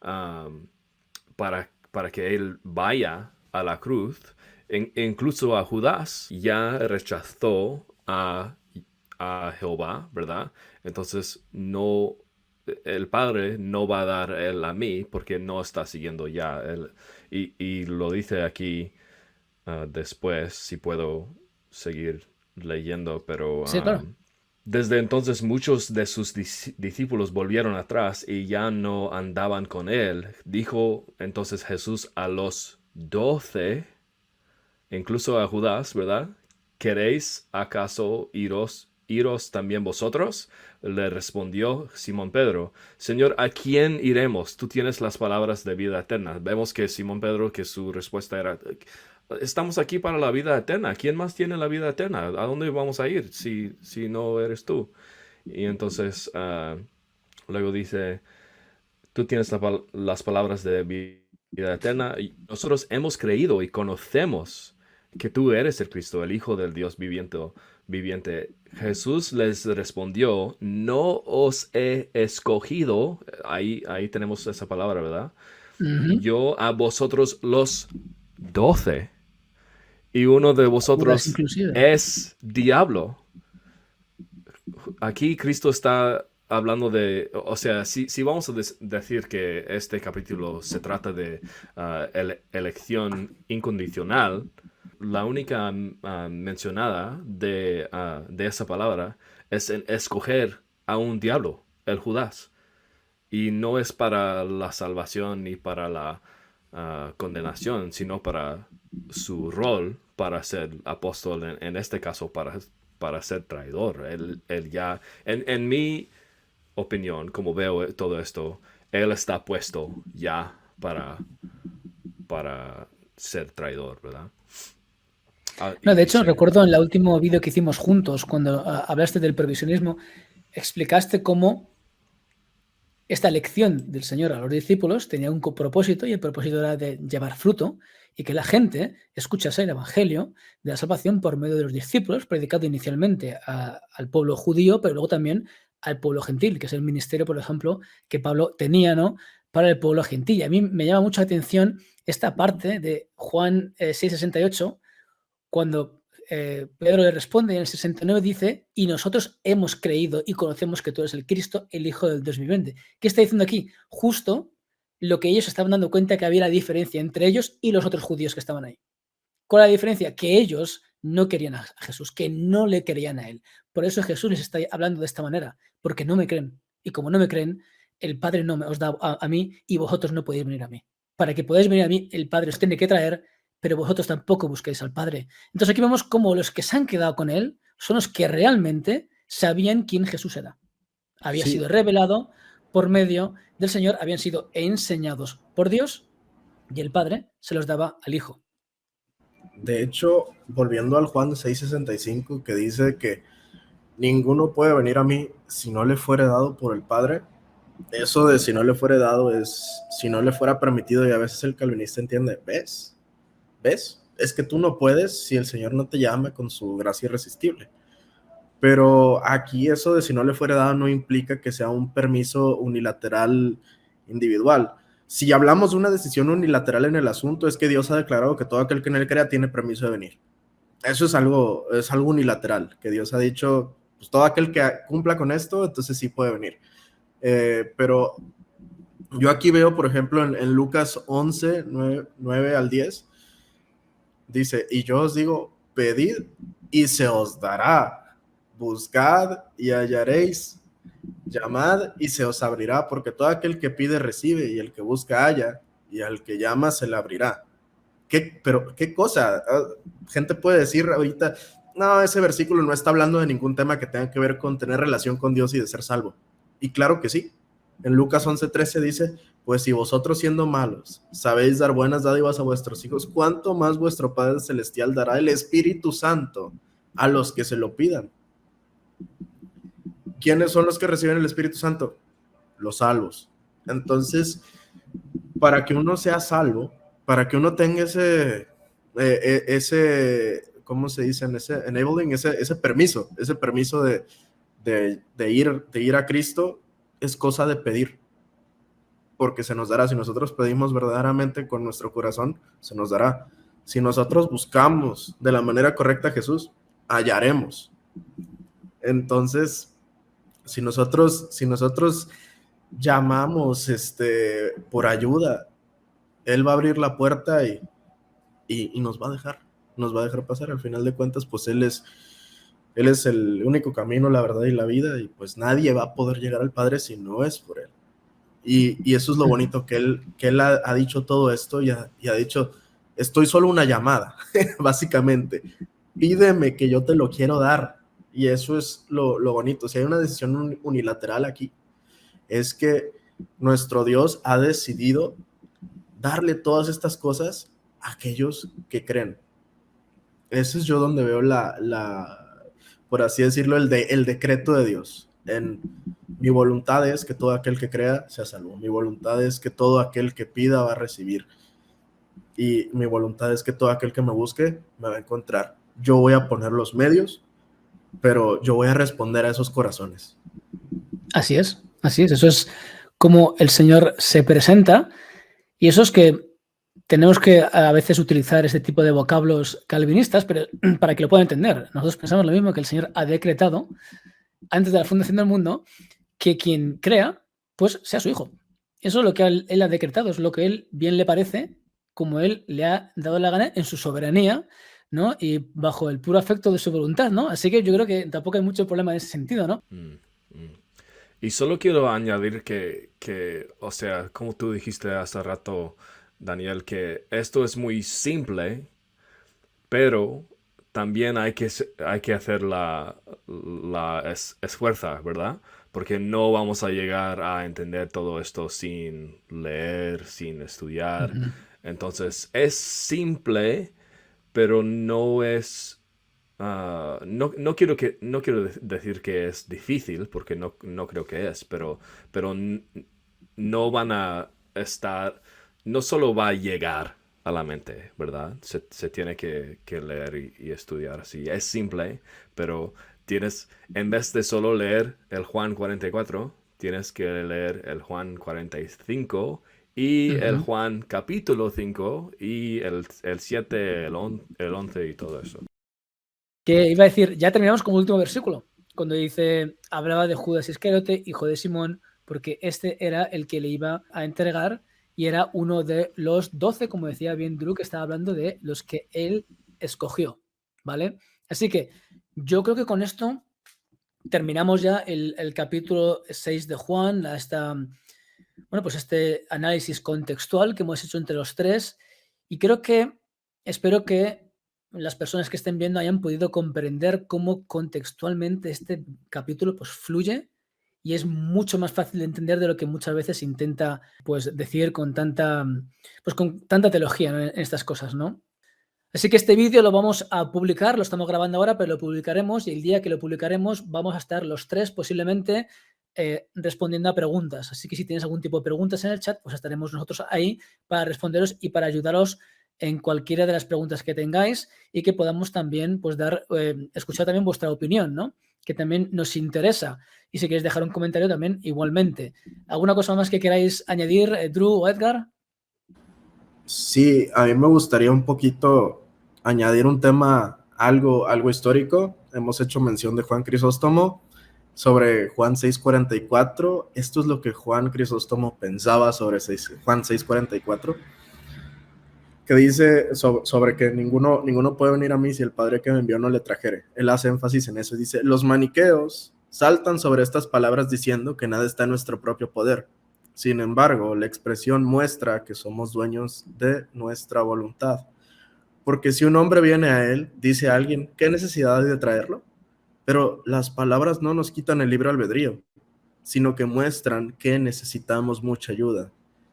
para que él vaya a la cruz. Incluso a Judas ya rechazó a Jehová, ¿verdad? Entonces el Padre no va a dar él a mí porque no está siguiendo ya él. Y lo dice aquí después, si puedo seguir leyendo, pero Sí, claro. desde entonces muchos de sus discípulos volvieron atrás y ya no andaban con él. Dijo entonces Jesús a los 12, incluso a Judas, ¿verdad? ¿Queréis acaso iros también vosotros? Le respondió Simón Pedro: Señor, ¿a quién iremos? Tú tienes las palabras de vida eterna. Vemos que Simón Pedro, que su respuesta era: estamos aquí para la vida eterna. ¿Quién más tiene la vida eterna? ¿A dónde vamos a ir si no eres tú? Y entonces luego dice: tú tienes las palabras de vida eterna. Y nosotros hemos creído y conocemos que tú eres el Cristo, el Hijo del Dios viviente. Jesús les respondió: no os he escogido. Ahí tenemos esa palabra, ¿verdad? Ujú. Yo a vosotros los 12. Y uno de Judas vosotros inclusive. es diablo. Aquí Cristo está hablando de, o sea, si vamos a decir que este capítulo se trata de elección incondicional, la única mencionada de esa palabra es en escoger a un diablo, el Judas. Y no es para la salvación ni para la condenación, sino para su rol para ser apóstol, en este caso para ser traidor. Él ya, en mi opinión, como veo todo esto, él está puesto ya para ser traidor, ¿verdad? No, de Y hecho, sí. recuerdo en el último vídeo que hicimos juntos, cuando hablaste del provisionismo, explicaste cómo esta elección del Señor a los discípulos tenía un propósito, y el propósito era de llevar fruto y que la gente escuchase el Evangelio de la salvación por medio de los discípulos, predicado inicialmente al pueblo judío, pero luego también al pueblo gentil, que es el ministerio, por ejemplo, que Pablo tenía, ¿no?, para el pueblo gentil. Y a mí me llama mucha atención esta parte de Juan 6:68, cuando Pedro le responde, y en el 69 dice: y nosotros hemos creído y conocemos que tú eres el Cristo, el Hijo del Dios viviente. ¿Qué está diciendo aquí? Justo lo que ellos estaban dando cuenta, que había la diferencia entre ellos y los otros judíos que estaban ahí. ¿Cuál es la diferencia? Que ellos no querían a Jesús, que no le querían a él. Por eso Jesús les está hablando de esta manera, porque no me creen. Y como no me creen, el Padre no me os da a mí, y vosotros no podéis venir a mí. Para que podáis venir a mí, el Padre os tiene que traer, pero vosotros tampoco busquéis al Padre. Entonces aquí vemos cómo los que se han quedado con él son los que realmente sabían quién Jesús era. Había Sí, sido revelado por medio del Señor, habían sido enseñados por Dios, y el Padre se los daba al Hijo. de hecho, volviendo al Juan 6:65, que dice que ninguno puede venir a mí si no le fuere dado por el Padre. Eso de si no le fuere dado es si no le fuera permitido, y a veces el calvinista entiende: ¿ves? Es que tú no puedes si el Señor no te llama con su gracia irresistible. Pero aquí eso de si no le fuera dado no implica que sea un permiso unilateral individual. Si hablamos de una decisión unilateral en el asunto, es que Dios ha declarado que todo aquel que en él crea tiene permiso de venir. Eso es algo unilateral, que Dios ha dicho: pues todo aquel que cumpla con esto, entonces sí puede venir. Pero yo aquí veo, por ejemplo, en Lucas 11, 9 al 10, dice: y yo os digo, pedid y se os dará, buscad y hallaréis, llamad y se os abrirá, porque todo aquel que pide recibe, y el que busca halla, y al que llama se le abrirá. Pero qué cosa, gente puede decir ahorita: no, ese versículo no está hablando de ningún tema que tenga que ver con tener relación con Dios y de ser salvo. Y claro que sí. En Lucas 11:13 dice: pues si vosotros, siendo malos, sabéis dar buenas dádivas a vuestros hijos, ¿cuánto más vuestro Padre Celestial dará el Espíritu Santo a los que se lo pidan? ¿Quiénes son los que reciben el Espíritu Santo? Los salvos. Entonces, para que uno sea salvo, para que uno tenga ese, ¿cómo se dice? Ese enabling, ese permiso de ir a Cristo es cosa de pedir, porque se nos dará. Si nosotros pedimos verdaderamente con nuestro corazón, se nos dará. Si nosotros buscamos de la manera correcta a Jesús, hallaremos. Entonces, si nosotros llamamos por ayuda, Él va a abrir la puerta y nos va a dejar pasar. Al final de cuentas, pues Él es el único camino, la verdad y la vida, y pues nadie va a poder llegar al Padre si no es por Él. Y eso es lo bonito, que Él ha dicho todo esto y ha dicho, estoy solo una llamada, básicamente. Pídeme que yo te lo quiero dar. Y eso es lo bonito. Si hay una decisión unilateral aquí, es que nuestro Dios ha decidido darle todas estas cosas a aquellos que creen. Ese es yo donde veo por así decirlo, el decreto de Dios. Mi voluntad es que todo aquel que crea sea salvo. Mi voluntad es que todo aquel que pida va a recibir. Y mi voluntad es que todo aquel que me busque me va a encontrar. Yo voy a poner los medios, pero yo voy a responder a esos corazones. Así es. Eso es como el Señor se presenta, y eso es que tenemos que a veces utilizar este tipo de vocablos calvinistas, pero para que lo puedan entender. Nosotros pensamos lo mismo, que el Señor ha decretado antes de la fundación del mundo que quien crea, pues sea su hijo. Eso es lo que él ha decretado, es lo que él bien le parece, como él le ha dado la gana en su soberanía, ¿no? Y bajo el puro afecto de su voluntad, ¿no? Así que yo creo que tampoco hay mucho problema en ese sentido, ¿no? Y solo quiero añadir que, o sea, como tú dijiste hace rato, Daniel, que esto es muy simple, pero también hay que hacer la esfuerza, ¿verdad? Porque no vamos a llegar a entender todo esto sin leer, sin estudiar. Ujú. Entonces, es simple, pero no es... no quiero decir que es difícil, porque no creo que es, pero no van a estar... No solo va a llegar a la mente, ¿verdad? Se tiene que leer y estudiar así. Es simple, pero en vez de solo leer el Juan 44, tienes que leer el Juan 45 y el Juan capítulo 5 y el 7, el 11 y todo eso. Que iba a decir, ya terminamos con el último versículo, cuando dice, hablaba de Judas Iscariote, hijo de Simón, porque este era el que le iba a entregar y era uno de los 12, como decía bien Drew, que estaba hablando de los que él escogió, ¿vale? Así que yo creo que con esto terminamos ya el capítulo 6 de Juan, pues este análisis contextual que hemos hecho entre los tres, y espero que las personas que estén viendo hayan podido comprender cómo contextualmente este capítulo pues fluye y es mucho más fácil de entender de lo que muchas veces intenta pues decir con tanta teología, ¿no? en estas cosas, ¿no? Así que este vídeo lo vamos a publicar, lo estamos grabando ahora, pero lo publicaremos, y el día que lo publicaremos vamos a estar los tres posiblemente respondiendo a preguntas. Así que si tienes algún tipo de preguntas en el chat, pues estaremos nosotros ahí para responderos y para ayudaros en cualquiera de las preguntas que tengáis, y que podamos también pues escuchar también vuestra opinión, ¿no? Que también nos interesa. Y si queréis dejar un comentario también igualmente. ¿Alguna cosa más que queráis añadir, Drew o Edgar? Sí, a mí me gustaría un poquito añadir un tema algo histórico. Hemos hecho mención de Juan Crisóstomo sobre Juan 6:44. Esto es lo que Juan Crisóstomo pensaba sobre Juan 6:44, que dice sobre que ninguno puede venir a mí si el Padre que me envió no le trajere. Él hace énfasis en eso y dice, los maniqueos saltan sobre estas palabras diciendo que nada está en nuestro propio poder. Sin embargo, la expresión muestra que somos dueños de nuestra voluntad. Porque si un hombre viene a él, dice a alguien, ¿qué necesidad hay de traerlo? Pero las palabras no nos quitan el libre albedrío, sino que muestran que necesitamos mucha ayuda.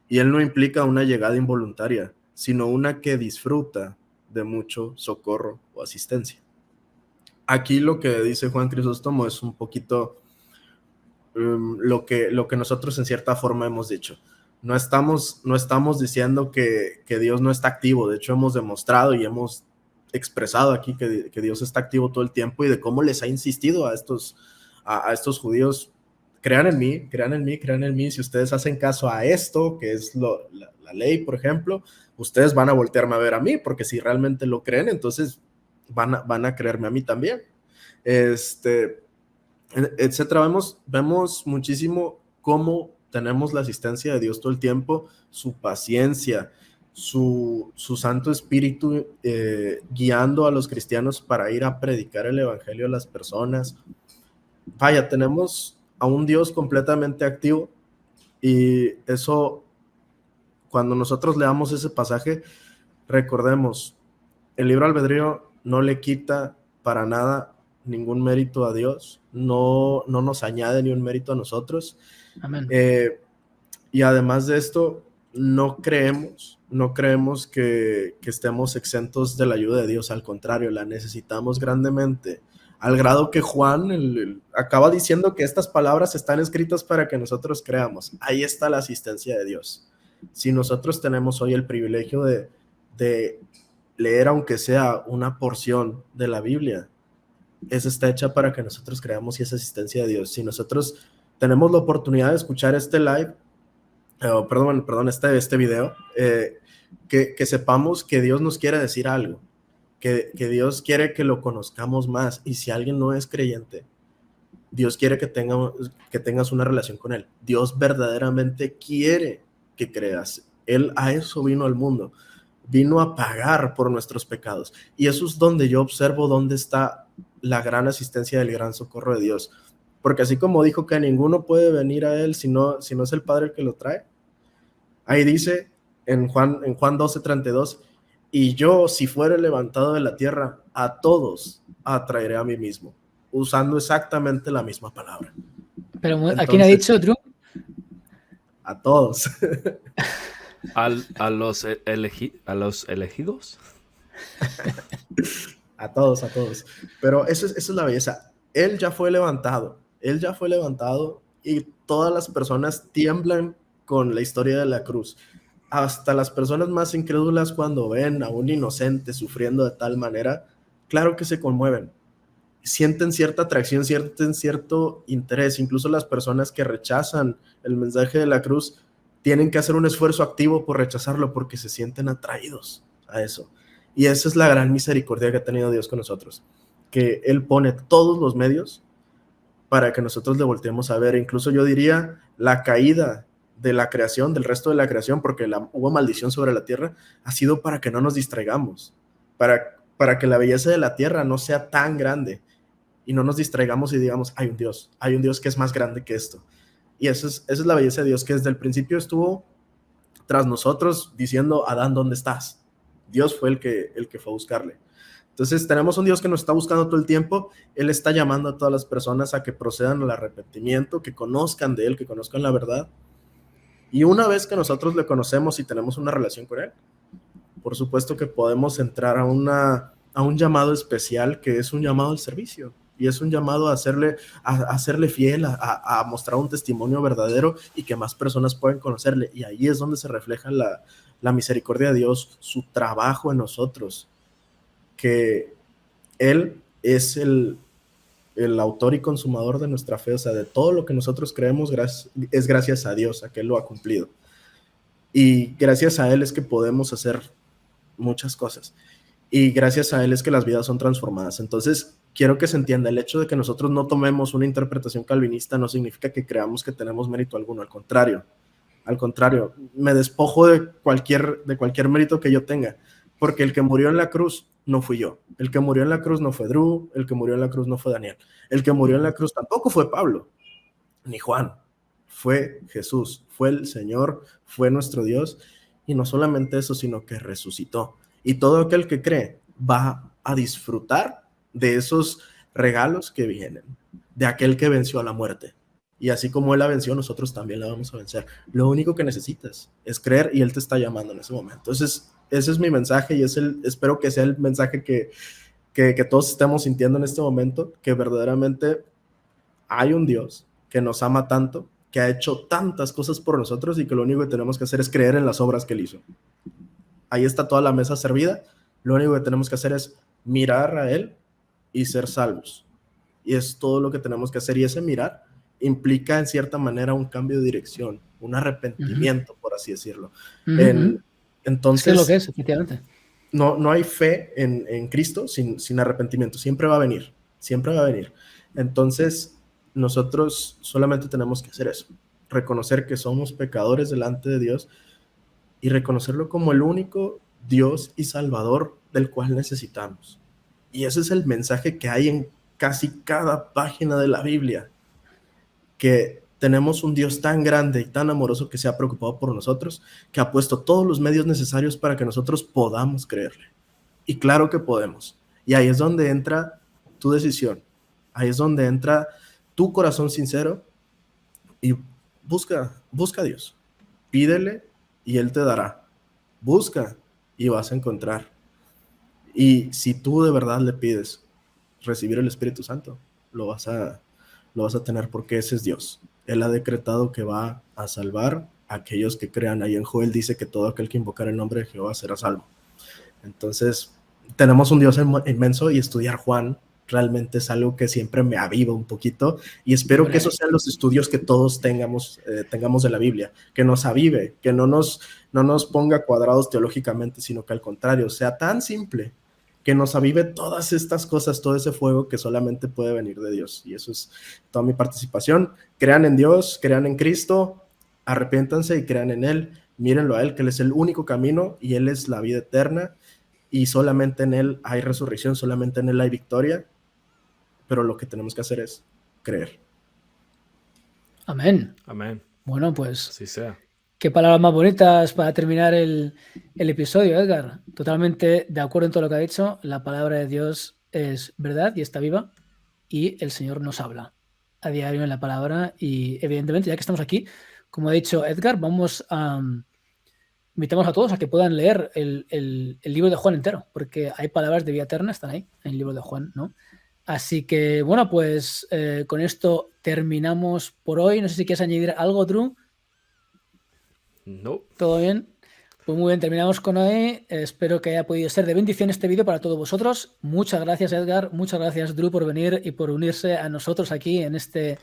Y él no implica una llegada involuntaria, sino una que disfruta de mucho socorro o asistencia. Aquí lo que dice Juan Crisóstomo es un poquito lo que nosotros en cierta forma hemos dicho. No estamos diciendo que Dios no está activo. De hecho, hemos demostrado y hemos expresado aquí que Dios está activo todo el tiempo y de cómo les ha insistido a estos judíos: crean en mí, crean en mí, crean en mí. Si ustedes hacen caso a esto, que es la ley, por ejemplo, ustedes van a voltearme a ver a mí, porque si realmente lo creen, entonces van a creerme a mí también. Etcétera. Vemos muchísimo cómo tenemos la asistencia de Dios todo el tiempo, su paciencia, su Santo Espíritu guiando a los cristianos para ir a predicar el evangelio a las personas. Vaya, tenemos a un Dios completamente activo, y eso, cuando nosotros leamos ese pasaje, recordemos, el libre albedrío no le quita para nada ningún mérito a Dios, no nos añade ni un mérito a nosotros. Amén. Y además de esto, no creemos que estemos exentos de la ayuda de Dios. Al contrario, la necesitamos grandemente, al grado que Juan acaba diciendo que estas palabras están escritas para que nosotros creamos. Ahí está la asistencia de Dios. Si nosotros tenemos hoy el privilegio de leer, aunque sea una porción de la Biblia, esa está hecha para que nosotros creamos, y esa asistencia de Dios. Si nosotros tenemos la oportunidad de escuchar este live, este video, que sepamos que Dios nos quiere decir algo, que Dios quiere que lo conozcamos más. Y si alguien no es creyente, Dios quiere que tengas una relación con Él. Dios verdaderamente quiere que creas. Él a eso vino al mundo, vino a pagar por nuestros pecados. Y eso es donde yo observo dónde está la gran asistencia del gran socorro de Dios. Porque así como dijo que ninguno puede venir a Él si no es el Padre el que lo trae, ahí dice en Juan 12:32, y yo, si fuere levantado de la tierra, a todos atraeré a mí mismo, usando exactamente la misma palabra. Pero entonces, ¿a quién ha dicho, Drew? A todos. ¿A los elegidos? A todos. Pero esa es la belleza. Él ya fue levantado, y todas las personas tiemblan con la historia de la cruz. Hasta las personas más incrédulas, cuando ven a un inocente sufriendo de tal manera, claro que se conmueven, sienten cierta atracción, sienten cierto interés. Incluso las personas que rechazan el mensaje de la cruz tienen que hacer un esfuerzo activo por rechazarlo, porque se sienten atraídos a eso. Y esa es la gran misericordia que ha tenido Dios con nosotros, que Él pone todos los medios para que nosotros le volteemos a ver. Incluso yo diría, la caída de la creación, del resto de la creación, porque hubo maldición sobre la tierra, ha sido para que no nos distraigamos, para que la belleza de la tierra no sea tan grande y no nos distraigamos y digamos, hay un Dios que es más grande que esto. Y esa es la belleza de Dios, que desde el principio estuvo tras nosotros diciendo: Adán, ¿dónde estás? Dios fue el que fue a buscarle. Entonces tenemos un Dios que nos está buscando todo el tiempo. Él está llamando a todas las personas a que procedan al arrepentimiento, que conozcan de Él, que conozcan la verdad. Y una vez que nosotros le conocemos y tenemos una relación con Él, por supuesto que podemos entrar a un llamado especial, que es un llamado al servicio. Y es un llamado a serle fiel, a mostrar un testimonio verdadero, y que más personas puedan conocerle. Y ahí es donde se refleja la misericordia de Dios, su trabajo en nosotros, que Él es el autor y consumador de nuestra fe. O sea, de todo lo que nosotros creemos es gracias a Dios, a que Él lo ha cumplido. Y gracias a Él es que podemos hacer muchas cosas. Y gracias a Él es que las vidas son transformadas. Entonces, quiero que se entienda, el hecho de que nosotros no tomemos una interpretación calvinista no significa que creamos que tenemos mérito alguno. Al contrario, me despojo de cualquier mérito que yo tenga, porque el que murió en la cruz no fui yo, el que murió en la cruz no fue Drew, el que murió en la cruz no fue Daniel, el que murió en la cruz tampoco fue Pablo, ni Juan, fue Jesús, fue el Señor, fue nuestro Dios. Y no solamente eso, sino que resucitó. Y todo aquel que cree va a disfrutar de esos regalos que vienen, de aquel que venció a la muerte. Y así como Él la venció, nosotros también la vamos a vencer. Lo único que necesitas es creer, y Él te está llamando en ese momento. Entonces, ese es mi mensaje, y espero que sea el mensaje que todos estemos sintiendo en este momento, que verdaderamente hay un Dios que nos ama tanto, que ha hecho tantas cosas por nosotros y que lo único que tenemos que hacer es creer en las obras que Él hizo. Ahí está toda la mesa servida. Lo único que tenemos que hacer es mirar a Él y ser salvos. Y es todo lo que tenemos que hacer. Y ese mirar implica en cierta manera un cambio de dirección, un arrepentimiento, por así decirlo. Entonces, es lo que es, efectivamente. No hay fe en Cristo sin arrepentimiento. Siempre va a venir. Siempre va a venir. Entonces, nosotros solamente tenemos que hacer eso. Reconocer que somos pecadores delante de Dios y reconocerlo como el único Dios y Salvador del cual necesitamos. Y ese es el mensaje que hay en casi cada página de la Biblia, que tenemos un Dios tan grande y tan amoroso que se ha preocupado por nosotros, que ha puesto todos los medios necesarios para que nosotros podamos creerle. Y claro que podemos. Y ahí es donde entra tu decisión. Ahí es donde entra tu corazón sincero y busca a Dios. Pídele y Él te dará. Busca y vas a encontrar. Y si tú de verdad le pides recibir el Espíritu Santo, lo vas a tener, porque ese es Dios. Él ha decretado que va a salvar a aquellos que crean. Ahí en Joel dice que todo aquel que invocar el nombre de Jehová será salvo. Entonces, tenemos un Dios inmenso, y estudiar Juan realmente es algo que siempre me aviva un poquito, y espero que esos sean los estudios que todos tengamos de la Biblia, que nos avive, que no nos ponga cuadrados teológicamente, sino que al contrario, sea tan simple que nos avive todas estas cosas, todo ese fuego que solamente puede venir de Dios. Y eso es toda mi participación. Crean en Dios, crean en Cristo, arrepiéntanse y crean en Él, mírenlo a Él, que Él es el único camino y Él es la vida eterna, y solamente en Él hay resurrección, solamente en Él hay victoria, pero lo que tenemos que hacer es creer. Amén. Amén. Bueno, pues así sea. Qué palabras más bonitas para terminar el episodio, Edgar. Totalmente de acuerdo en todo lo que ha dicho. La palabra de Dios es verdad y está viva, y el Señor nos habla a diario en la palabra. Y evidentemente, ya que estamos aquí, como ha dicho Edgar, invitamos a todos a que puedan leer el libro de Juan entero, porque hay palabras de vida eterna, están ahí en el libro de Juan, ¿no? Así que, bueno, pues con esto terminamos por hoy. No sé si quieres añadir algo, Drew. No. ¿Todo bien? Pues muy bien, terminamos con hoy. Espero que haya podido ser de bendición este vídeo para todos vosotros. Muchas gracias, Edgar. Muchas gracias, Drew, por venir y por unirse a nosotros aquí en este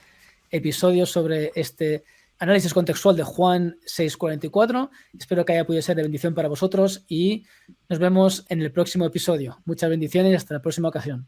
episodio sobre este análisis contextual de Juan 6:44. Espero que haya podido ser de bendición para vosotros y nos vemos en el próximo episodio. Muchas bendiciones y hasta la próxima ocasión.